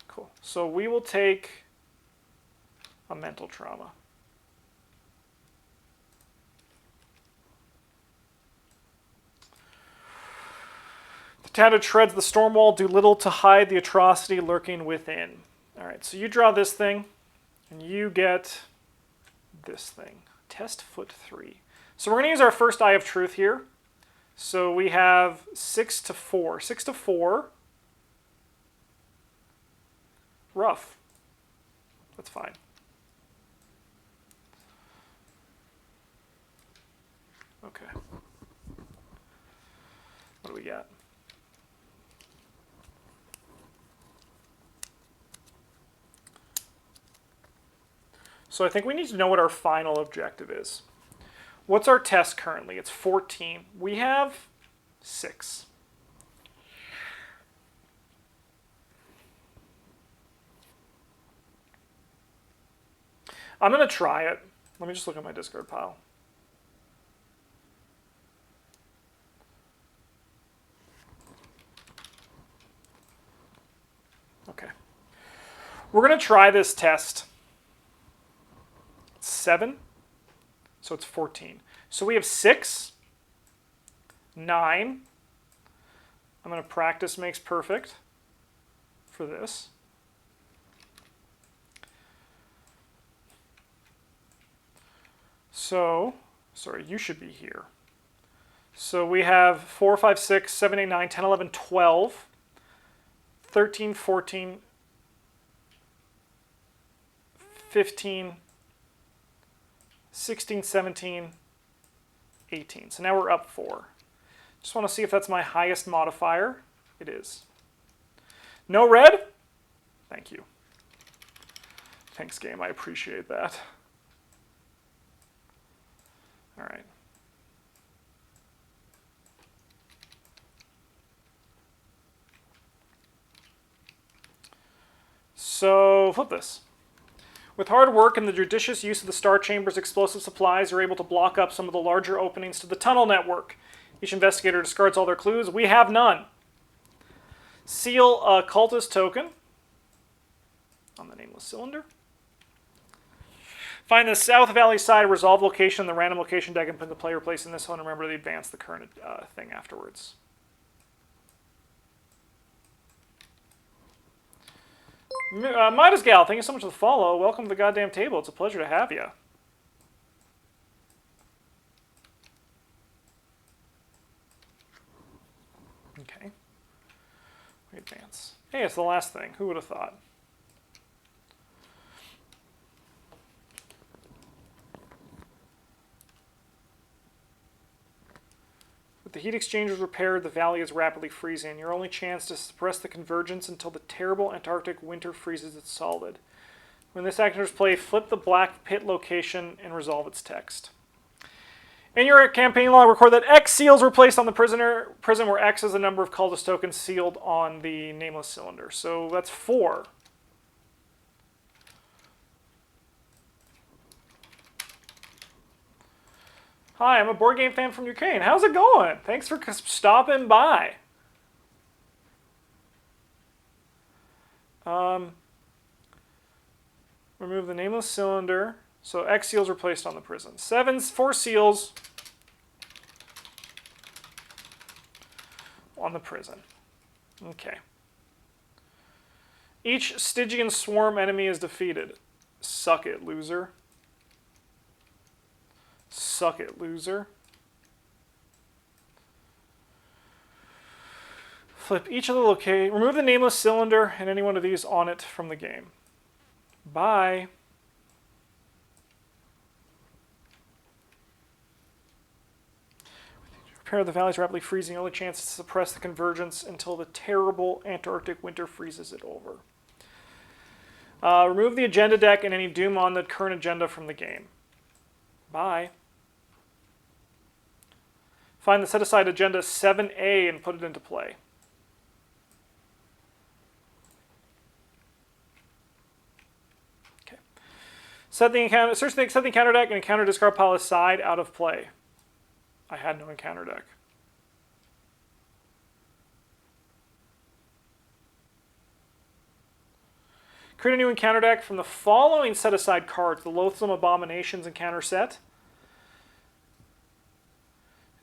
Cool. So we will take a mental trauma. The tattered treads the storm wall do little to hide the atrocity lurking within. All right, so you draw this thing, and you get this thing. Test foot 3. So we're going to use our first Eye of Truth here. So we have 6 to 4. 6 to 4. Rough. That's fine. Okay. What do we got? So I think we need to know what our final objective is. What's our test currently? It's 14. We have 6. I'm going to try it. Let me just look at my discard pile. Okay. We're going to try this test. 7. So it's 14. So we have 6, 9. I'm going to practice makes perfect for this. So, sorry, you should be here. So we have 4, 5, 6, 7, 8, 9, 10, 11, 12, 13, 14, 15, 16, 17, 18. So now we're up 4. Just want to see if that's my highest modifier. It is. No red? Thank you. Thanks, game. I appreciate that. All right. So flip this. With hard work and the judicious use of the Star Chamber's explosive supplies, you're able to block up some of the larger openings to the tunnel network. Each investigator discards all their clues. We have none. Seal a cultist token on the nameless cylinder. Find the South Valley side resolve location in the random location deck and put the player place in this one. Remember to advance the current thing afterwards. Midas Gal, thank you so much for the follow. Welcome to the goddamn table. It's a pleasure to have you. Okay. We advance. Hey, it's the last thing. Who would have thought? With the heat exchangers repaired, the valley is rapidly freezing. Your only chance to suppress the convergence until the terrible Antarctic winter freezes it solid. When this action is played, flip the black pit location and resolve its text. In your campaign log, record that X seals were placed on the prison where X is the number of cultist tokens sealed on the nameless cylinder. So that's 4. Hi, I'm a board game fan from Ukraine. How's it going? Thanks for stopping by. Remove the nameless cylinder. So X seals were placed on the prison. 4 seals on the prison. Okay. Each Stygian swarm enemy is defeated. Suck it, loser. Suck it, loser. Flip each of the locations. Remove the nameless cylinder and any one of these on it from the game. Bye. Repair the valley's rapidly freezing. Only chance to suppress the convergence until the terrible Antarctic winter freezes it over. Remove the agenda deck and any doom on the current agenda from the game. Bye. Find the set-aside agenda 7A and put it into play. Okay. Set the encounter deck and encounter discard pile aside out of play. I had no encounter deck. Create a new encounter deck from the following set-aside cards: the Loathsome Abominations encounter set,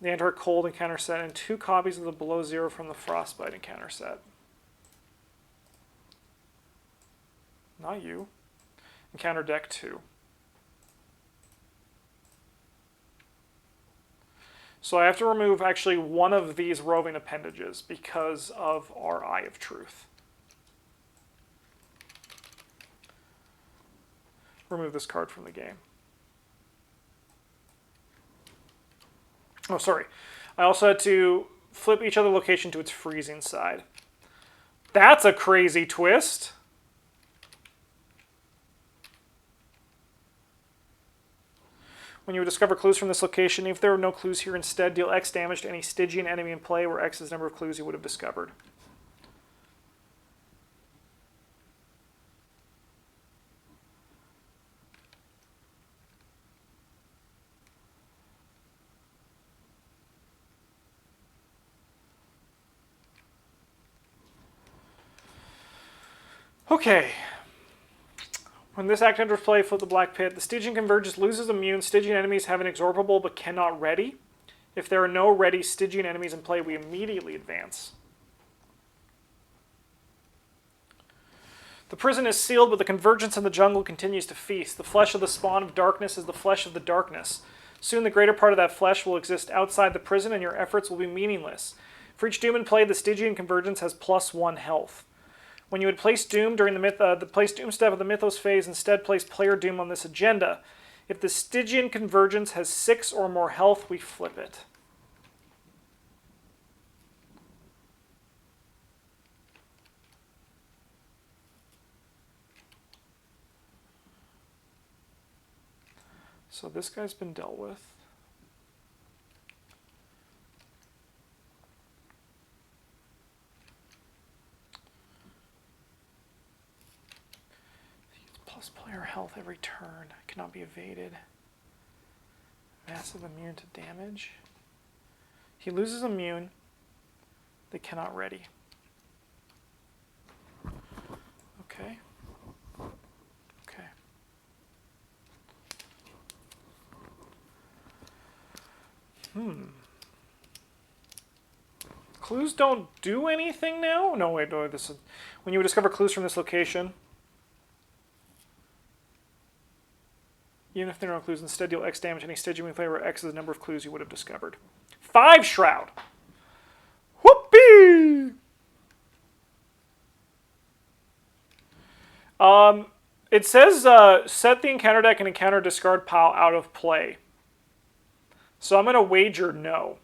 the Antarctic Cold encounter set, and 2 copies of the Below Zero from the Frostbite encounter set. Not you. Encounter deck 2. So I have to remove actually one of these roving appendages because of our Eye of Truth. Remove this card from the game. Oh, sorry. I also had to flip each other location to its freezing side. That's a crazy twist. When you would discover clues from this location, if there were no clues here, instead deal X damage to any Stygian enemy in play, where X is the number of clues you would have discovered. Okay. When this act enters play, flip the black pit. The Stygian convergence loses immune. Stygian enemies have an exorbital but cannot ready. If there are no ready Stygian enemies in play, we immediately advance. The prison is sealed, but the convergence in the jungle continues to feast. The flesh of the spawn of darkness is the flesh of the darkness. Soon the greater part of that flesh will exist outside the prison, and your efforts will be meaningless. For each doom in play, the Stygian convergence has +1 health. When you would place Doom during the place Doom step of the Mythos phase, instead place Player Doom on this agenda. If the Stygian convergence has 6 or more health, we flip it. So this guy's been dealt with. Plus player health every turn. Cannot be evaded. Massive immune to damage. He loses immune. They cannot ready. Okay. Okay. Clues don't do anything now? No, wait, no, this is... When you would discover clues from this location, even if there are no clues, instead deal X damage to any Stygian we play where X is the number of clues you would have discovered. 5 Shroud! Whoopee! It says set the encounter deck and encounter discard pile out of play. So I'm going to wager no.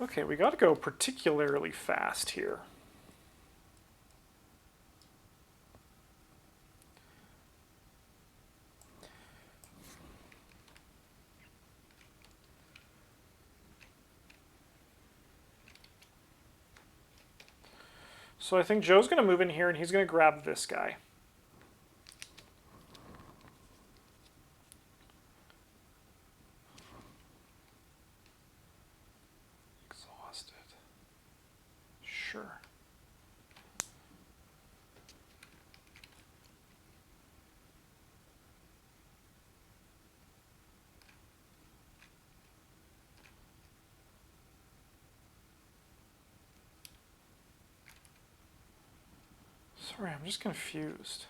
Okay, we got to go particularly fast here. So I think Joe's going to move in here and he's going to grab this guy. Exhausted. Sure. Sorry, I'm just confused.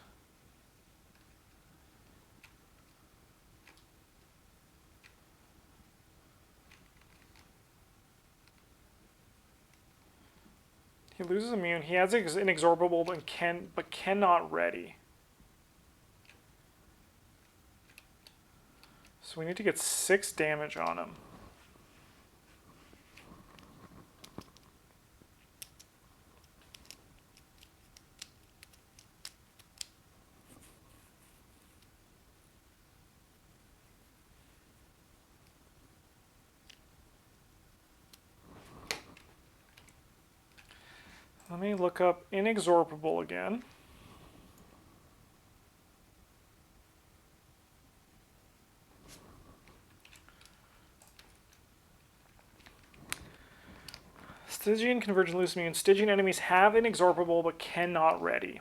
He loses immune. He has inexorable but cannot ready. So we need to get 6 damage on him. Let me look up inexorable again. Stygian convergent lose immune. Stygian enemies have inexorable but cannot ready.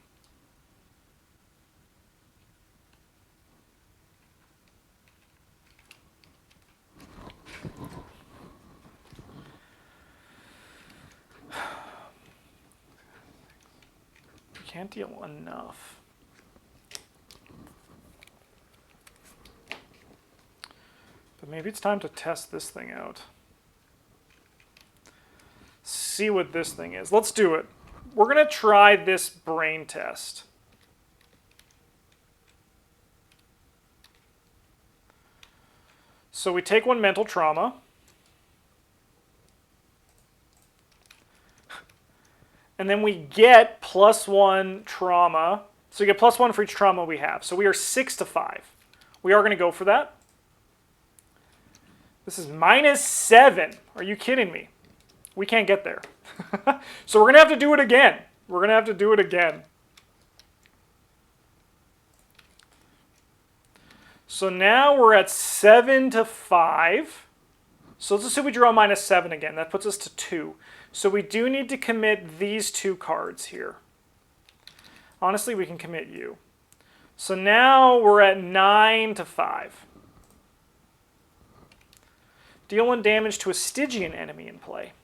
Can't deal enough. But maybe it's time to test this thing out. See what this thing is. Let's do it. We're going to try this brain test. So we take one mental trauma. And then we get +1 trauma. So we get +1 for each trauma we have. So we are 6 to 5. We are going to go for that. This is -7. Are you kidding me? We can't get there. So we're going to have to do it again. We're going to have to do it again. So now we're at 7 to 5. So let's assume we draw -7 again. That puts us to 2. So we do need to commit these 2 cards here. Honestly, we can commit you. So now we're at 9 to 5. Deal 1 damage to a Stygian enemy in play.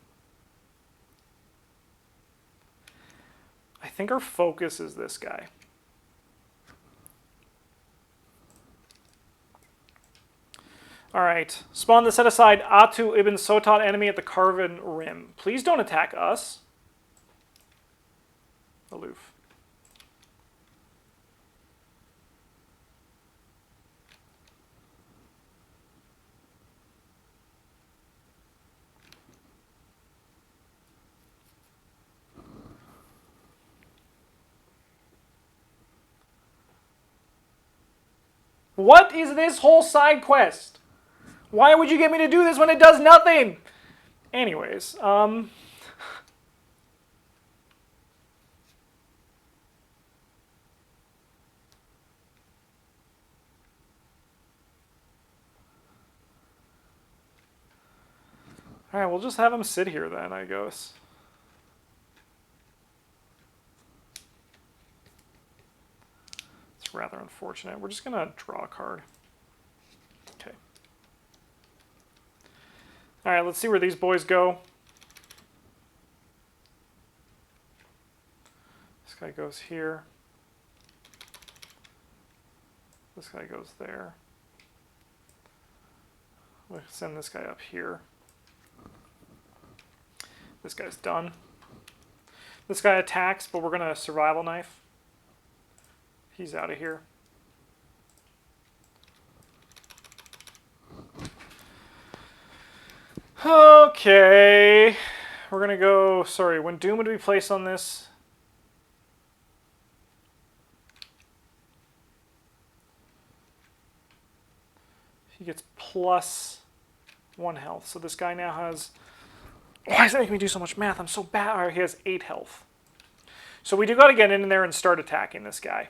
I think our focus is this guy. All right. Spawn the set-aside Atu Ibn Sotat enemy at the Carven Rim. Please don't attack us. Aloof. What is this whole side quest? Why would you get me to do this when it does nothing? Anyways, Alright, we'll just have him sit here then, I guess. It's rather unfortunate. We're just going to draw a card. Okay. All right, let's see where these boys go. This guy goes here. This guy goes there. We'll send this guy up here. This guy's done. This guy attacks, but we're going to survival knife. He's out of here. Okay. We're going to go... Sorry, when Doom would be placed on this... He gets +1 health. So this guy now has... Why does that make me do so much math? I'm so bad. All right, he has 8 health. So we do got to get in there and start attacking this guy.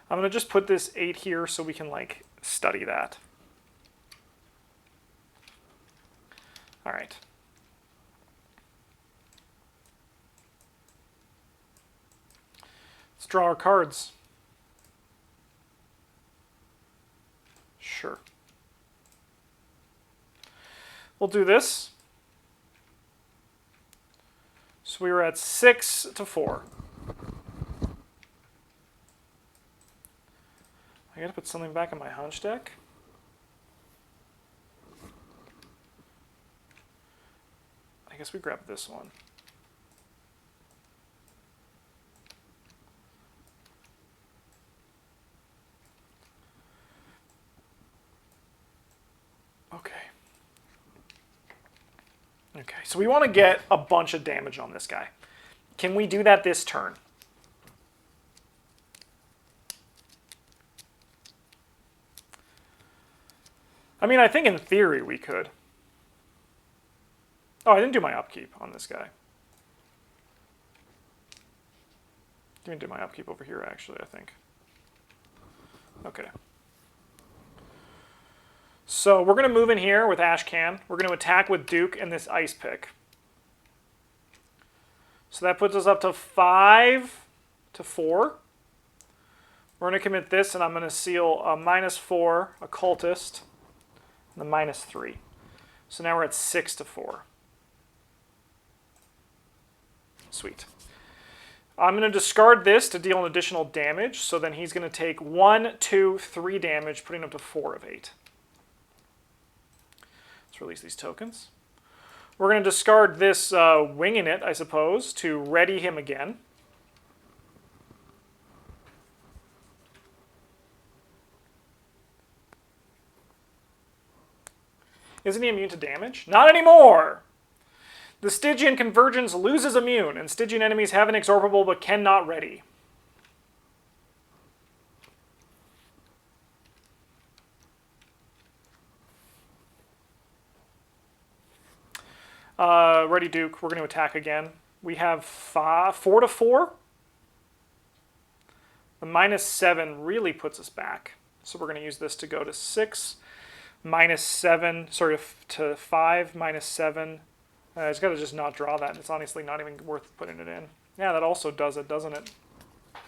I'm going to just put this 8 here so we can, like, study that. All right. Let's draw our cards. Sure. We'll do this. So we were at 6 to 4. I gotta put something back in my hunch deck. I guess we grab this one. Okay. Okay, so we want to get a bunch of damage on this guy. Can we do that this turn? I mean, I think in theory we could. Oh, I didn't do my upkeep on this guy. Didn't do my upkeep over here, actually, I think. Okay. So we're going to move in here with Ashcan. We're going to attack with Duke and this Ice Pick. So that puts us up to 5 to 4. We're going to commit this, and I'm going to seal a -4 Occultist, and the -3. So now we're at 6 to 4. Sweet. I'm going to discard this to deal an additional damage, so then he's going to take 1, 2, 3 damage, putting him up to 4 of 8. Let's release these tokens. We're going to discard this Winging It, I suppose, to ready him again. Isn't he immune to damage? Not anymore! The Stygian convergence loses immune, and Stygian enemies have inexorable but cannot ready. Ready Duke, we're going to attack again. We have 4 to 4. The -7 really puts us back. So we're going to use this to go to 6, -7, sorry, to 5, -7. It's got to just not draw that. It's honestly not even worth putting it in. Yeah, that also does it, doesn't it? I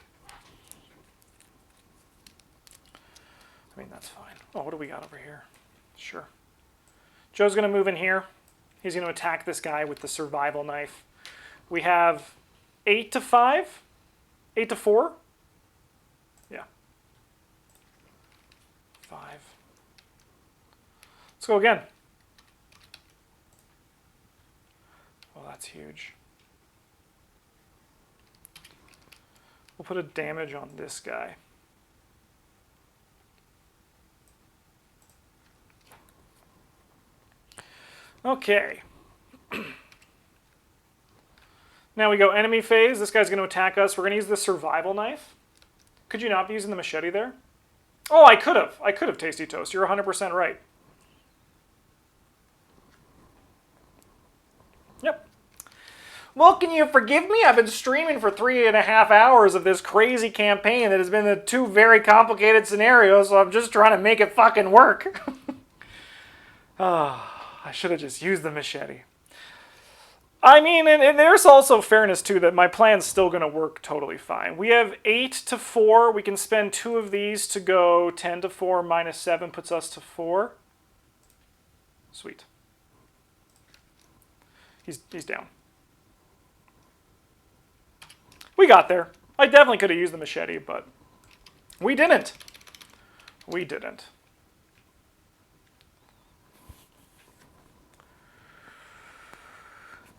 mean, that's fine. Oh, what do we got over here? Sure. Joe's going to move in here. He's going to attack this guy with the survival knife. We have 8 to 5? 8 to 4? Yeah. 5. Let's go again. Well, that's huge. We'll put a damage on this guy. Okay. Now we go enemy phase. This guy's going to attack us. We're going to use the survival knife. Could you not be using the machete there? Oh, I could have. I could have, Tasty Toast. You're 100% right. Yep. Well, can you forgive me? I've been streaming for 3.5 hours of this crazy campaign that has been the 2 very complicated scenarios, so I'm just trying to make it fucking work. I should have just used the machete. I mean, and there's also fairness, too, that my plan's still going to work totally fine. We have 8 to 4. We can spend 2 of these to go 10 to 4. -7 puts us to 4. Sweet. He's down. We got there. I definitely could have used the machete, but we didn't. We didn't.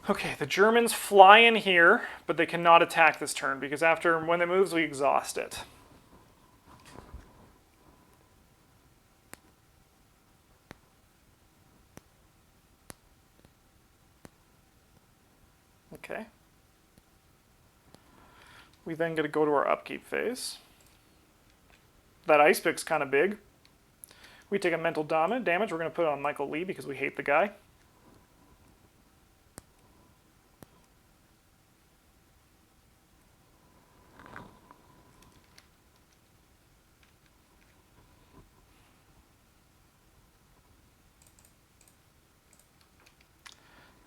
Okay, the Germans fly in here, but they cannot attack this turn because when it moves, we exhaust it. Okay. We then get to go to our upkeep phase. That ice pick's kind of big. We take a mental damage. We're going to put it on Michael Lee because we hate the guy.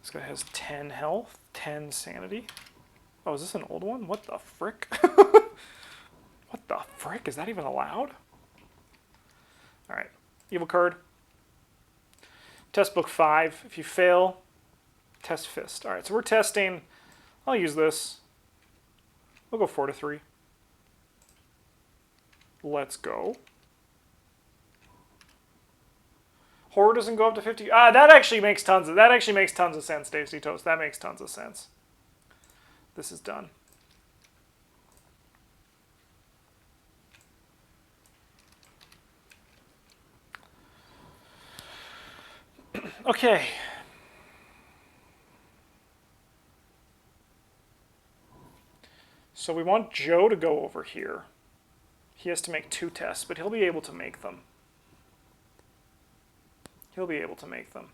This guy has 10 health, 10 sanity. Oh, is this an old one? What the frick? What the frick? Is that even allowed? Alright. Evil card. Test book 5. If you fail, test fist. Alright, so we're testing. I'll use this. We'll go 4 to 3. Let's go. Horror doesn't go up to 50. That actually makes tons of sense, Tasty Toast. That makes tons of sense. This is done. Okay. So we want Joe to go over here. He has to make 2 tests, but he'll be able to make them. He'll be able to make them.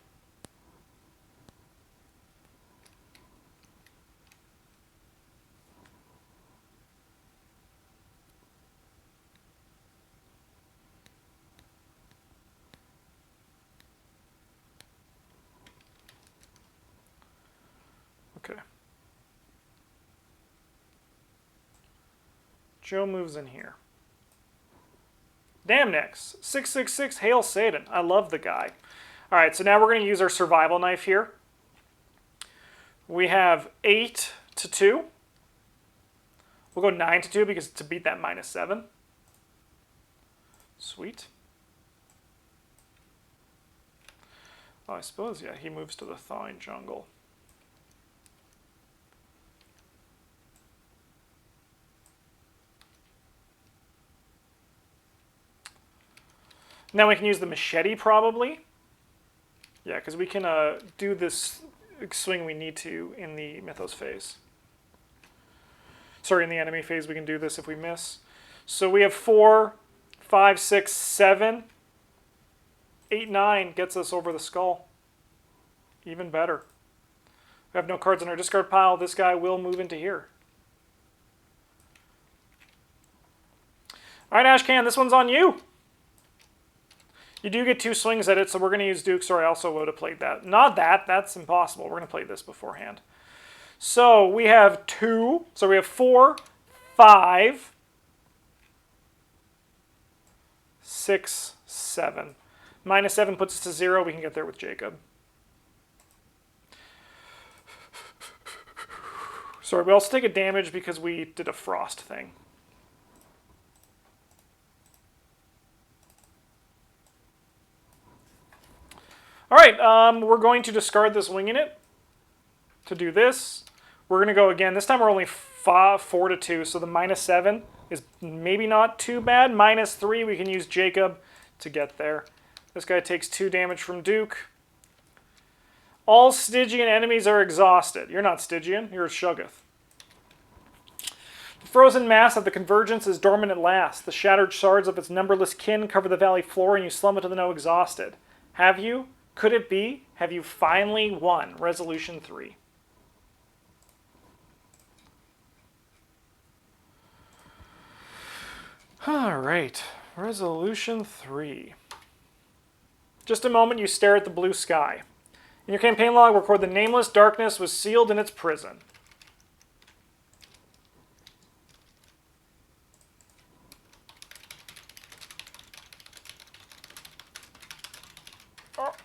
Okay. Joe moves in here. Damnex, 666, Hail Satan. I love the guy. All right, so now we're going to use our survival knife here. We have 8 to 2. We'll go 9 to 2 because to beat that -7. Sweet. Oh, I suppose, yeah, he moves to the thawing jungle. Now we can use the machete, probably. Yeah, because we can do this swing we need to in the Mythos phase. Sorry, in the enemy phase we can do this if we miss. So we have 4, 5, 6, 7, 8, 9 gets us over the skull. Even better. We have no cards in our discard pile. This guy will move into here. All right, Ashcan, this one's on you. You do get 2 swings at it, so we're going to use Duke. Sorry, I also would have played that. Not that. That's impossible. We're going to play this beforehand. So we have 2. So we have 4, 5, 6, 7. -7 puts us to 0. We can get there with Jacob. Sorry, we also take a damage because we did a frost thing. All right, we're going to discard this wing in it to do this. We're going to go again. This time we're only 4 to 2, so the -7 is maybe not too bad. -3, we can use Jacob to get there. This guy takes 2 damage from Duke. All Stygian enemies are exhausted. You're not Stygian, you're Shuggoth. The frozen mass of the convergence is dormant at last. The shattered shards of its numberless kin cover the valley floor and you slumber to the no exhausted. Have you? Could it be? Have you finally won? Resolution 3. All right, Resolution 3. Just a moment, you stare at the blue sky. In your campaign log, record the nameless darkness was sealed in its prison.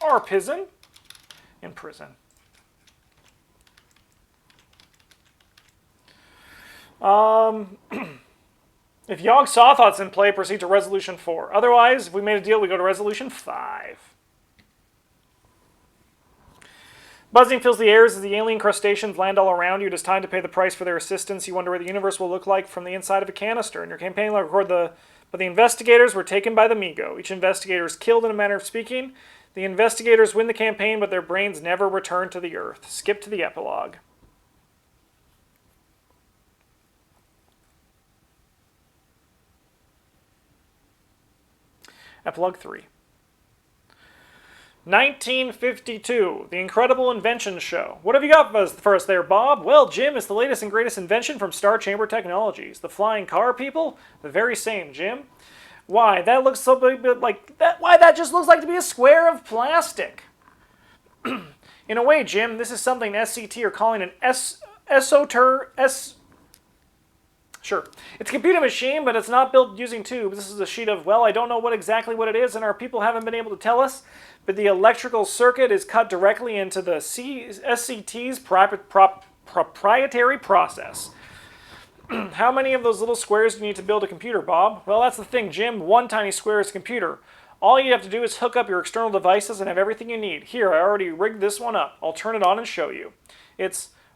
Our prison? In prison. If Yogg Sothoth's in play, proceed to Resolution 4. Otherwise, if we made a deal, we go to Resolution 5. Buzzing fills the airs as the alien crustaceans land all around you. It is time to pay the price for their assistance. You wonder what the universe will look like from the inside of a canister. In your campaign, you'll record but the investigators were taken by the Mi-Go. Each investigator is killed in a manner of speaking. The investigators win the campaign, but their brains never return to the Earth. Skip to the epilogue. Epilogue 3. 1952, The Incredible Invention Show. What have you got for us there, Bob? Well, Jim, it's the latest and greatest invention from Star Chamber Technologies. The flying car, people? The very same, Jim. Why, that looks so bit like that. Why, that just looks like to be a square of plastic. In a way, Jim, this is something SCT are calling an Sure. It's a computer machine, but it's not built using tubes. This is a sheet of, well, I don't know exactly what it is, and our people haven't been able to tell us, but the electrical circuit is cut directly into the SCT's proprietary process. How many of those little squares do you need to build a computer, Bob? Well, that's the thing, Jim. One tiny square is a computer. All you have to do is hook up your external devices and have everything you need. Here, I already rigged this one up. I'll turn it on and show you.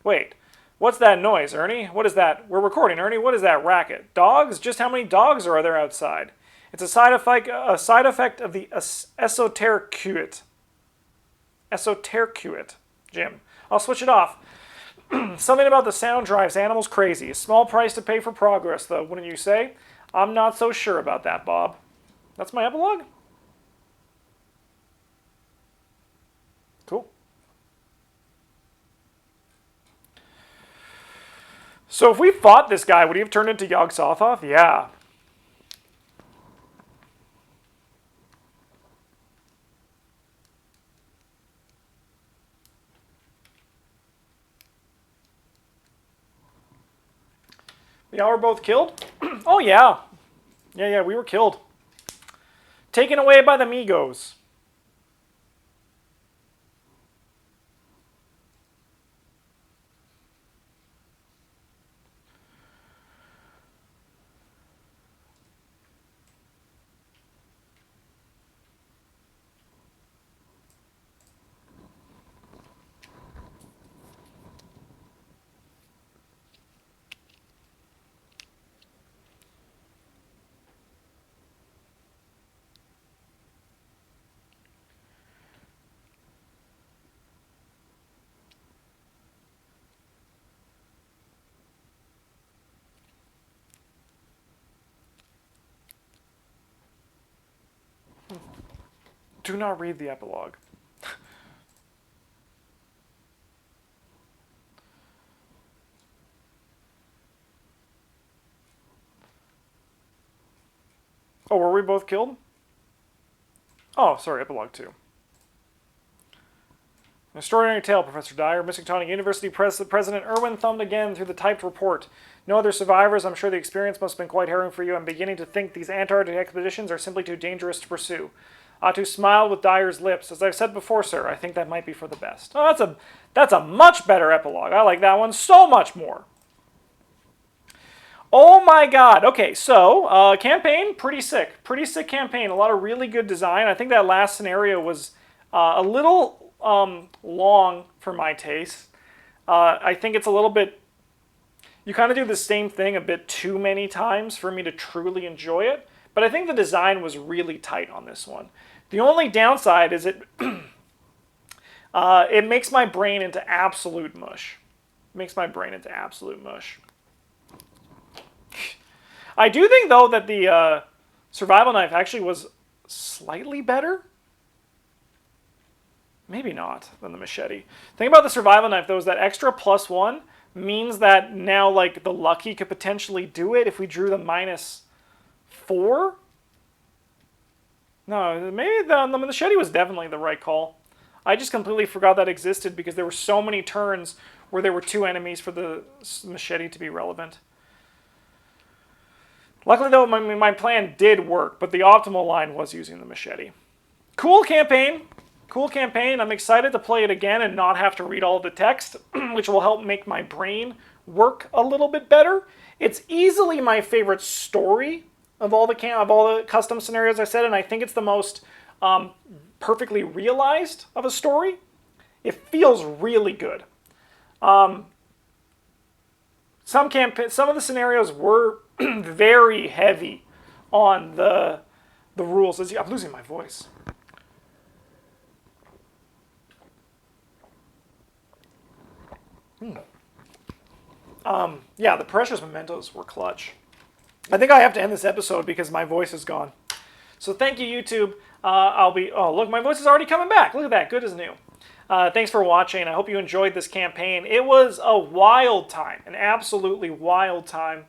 Wait. What's that noise, Ernie? What is that? We're recording, Ernie. What is that racket? Dogs? Just how many dogs are there outside? It's a side effect of the esotericuit. Esotericuit, Jim. I'll switch it off. Something about the sound drives animals crazy. A small price to pay for progress, though, wouldn't you say? I'm not so sure about that, Bob. That's my epilogue? Cool. So if we fought this guy, would he have turned into Yogg Sothoth? Yeah. Y'all were both killed? Oh, yeah. Yeah, we were killed. Taken away by the Mi-Gos. Do not read the epilogue. Oh, were we both killed? Oh, sorry, epilogue 2. An extraordinary tale, Professor Dyer. Miskatonic University President Irwin thumbed again through the typed report. No other survivors. I'm sure the experience must have been quite harrowing for you. I'm beginning to think these Antarctic expeditions are simply too dangerous to pursue. Atu smiled with Dyer's lips. As I've said before, sir, I think that might be for the best. Oh, that's a much better epilogue. I like that one so much more. Oh my god. Okay, so campaign, pretty sick. Pretty sick campaign. A lot of really good design. I think that last scenario was a little long for my taste. I think it's a little bit... You kind of do the same thing a bit too many times for me to truly enjoy it. But I think the design was really tight on this one. The only downside is it makes my brain into absolute mush. It makes my brain into absolute mush. I do think, though, that the survival knife actually was slightly better. Maybe not than the machete. The thing about the survival knife, though, is that extra +1 means that now, like, the lucky could potentially do it if we drew the -4. No, maybe the machete was definitely the right call. I just completely forgot that existed because there were so many turns where there were 2 enemies for the machete to be relevant. Luckily, though, my plan did work, but the optimal line was using the machete. Cool campaign. Cool campaign. I'm excited to play it again and not have to read all the text, which will help make my brain work a little bit better. It's easily my favorite story of all the custom scenarios I said, and I think it's the most perfectly realized of a story. It feels really good. Some of the scenarios were very heavy on the rules. I'm losing my voice. Yeah, the precious mementos were clutch. I think I have to end this episode because my voice is gone. So thank you, YouTube. Oh, look, my voice is already coming back. Look at that, good as new. Thanks for watching. I hope you enjoyed this campaign. It was a wild time, an absolutely wild time.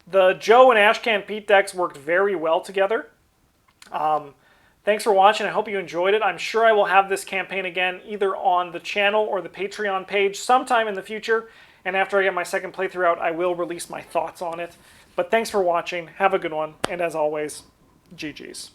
The Joe and Ashcan Pete decks worked very well together. Thanks for watching. I hope you enjoyed it. I'm sure I will have this campaign again either on the channel or the Patreon page sometime in the future. And after I get my second playthrough out, I will release my thoughts on it. But thanks for watching. Have a good one. And as always, GG's.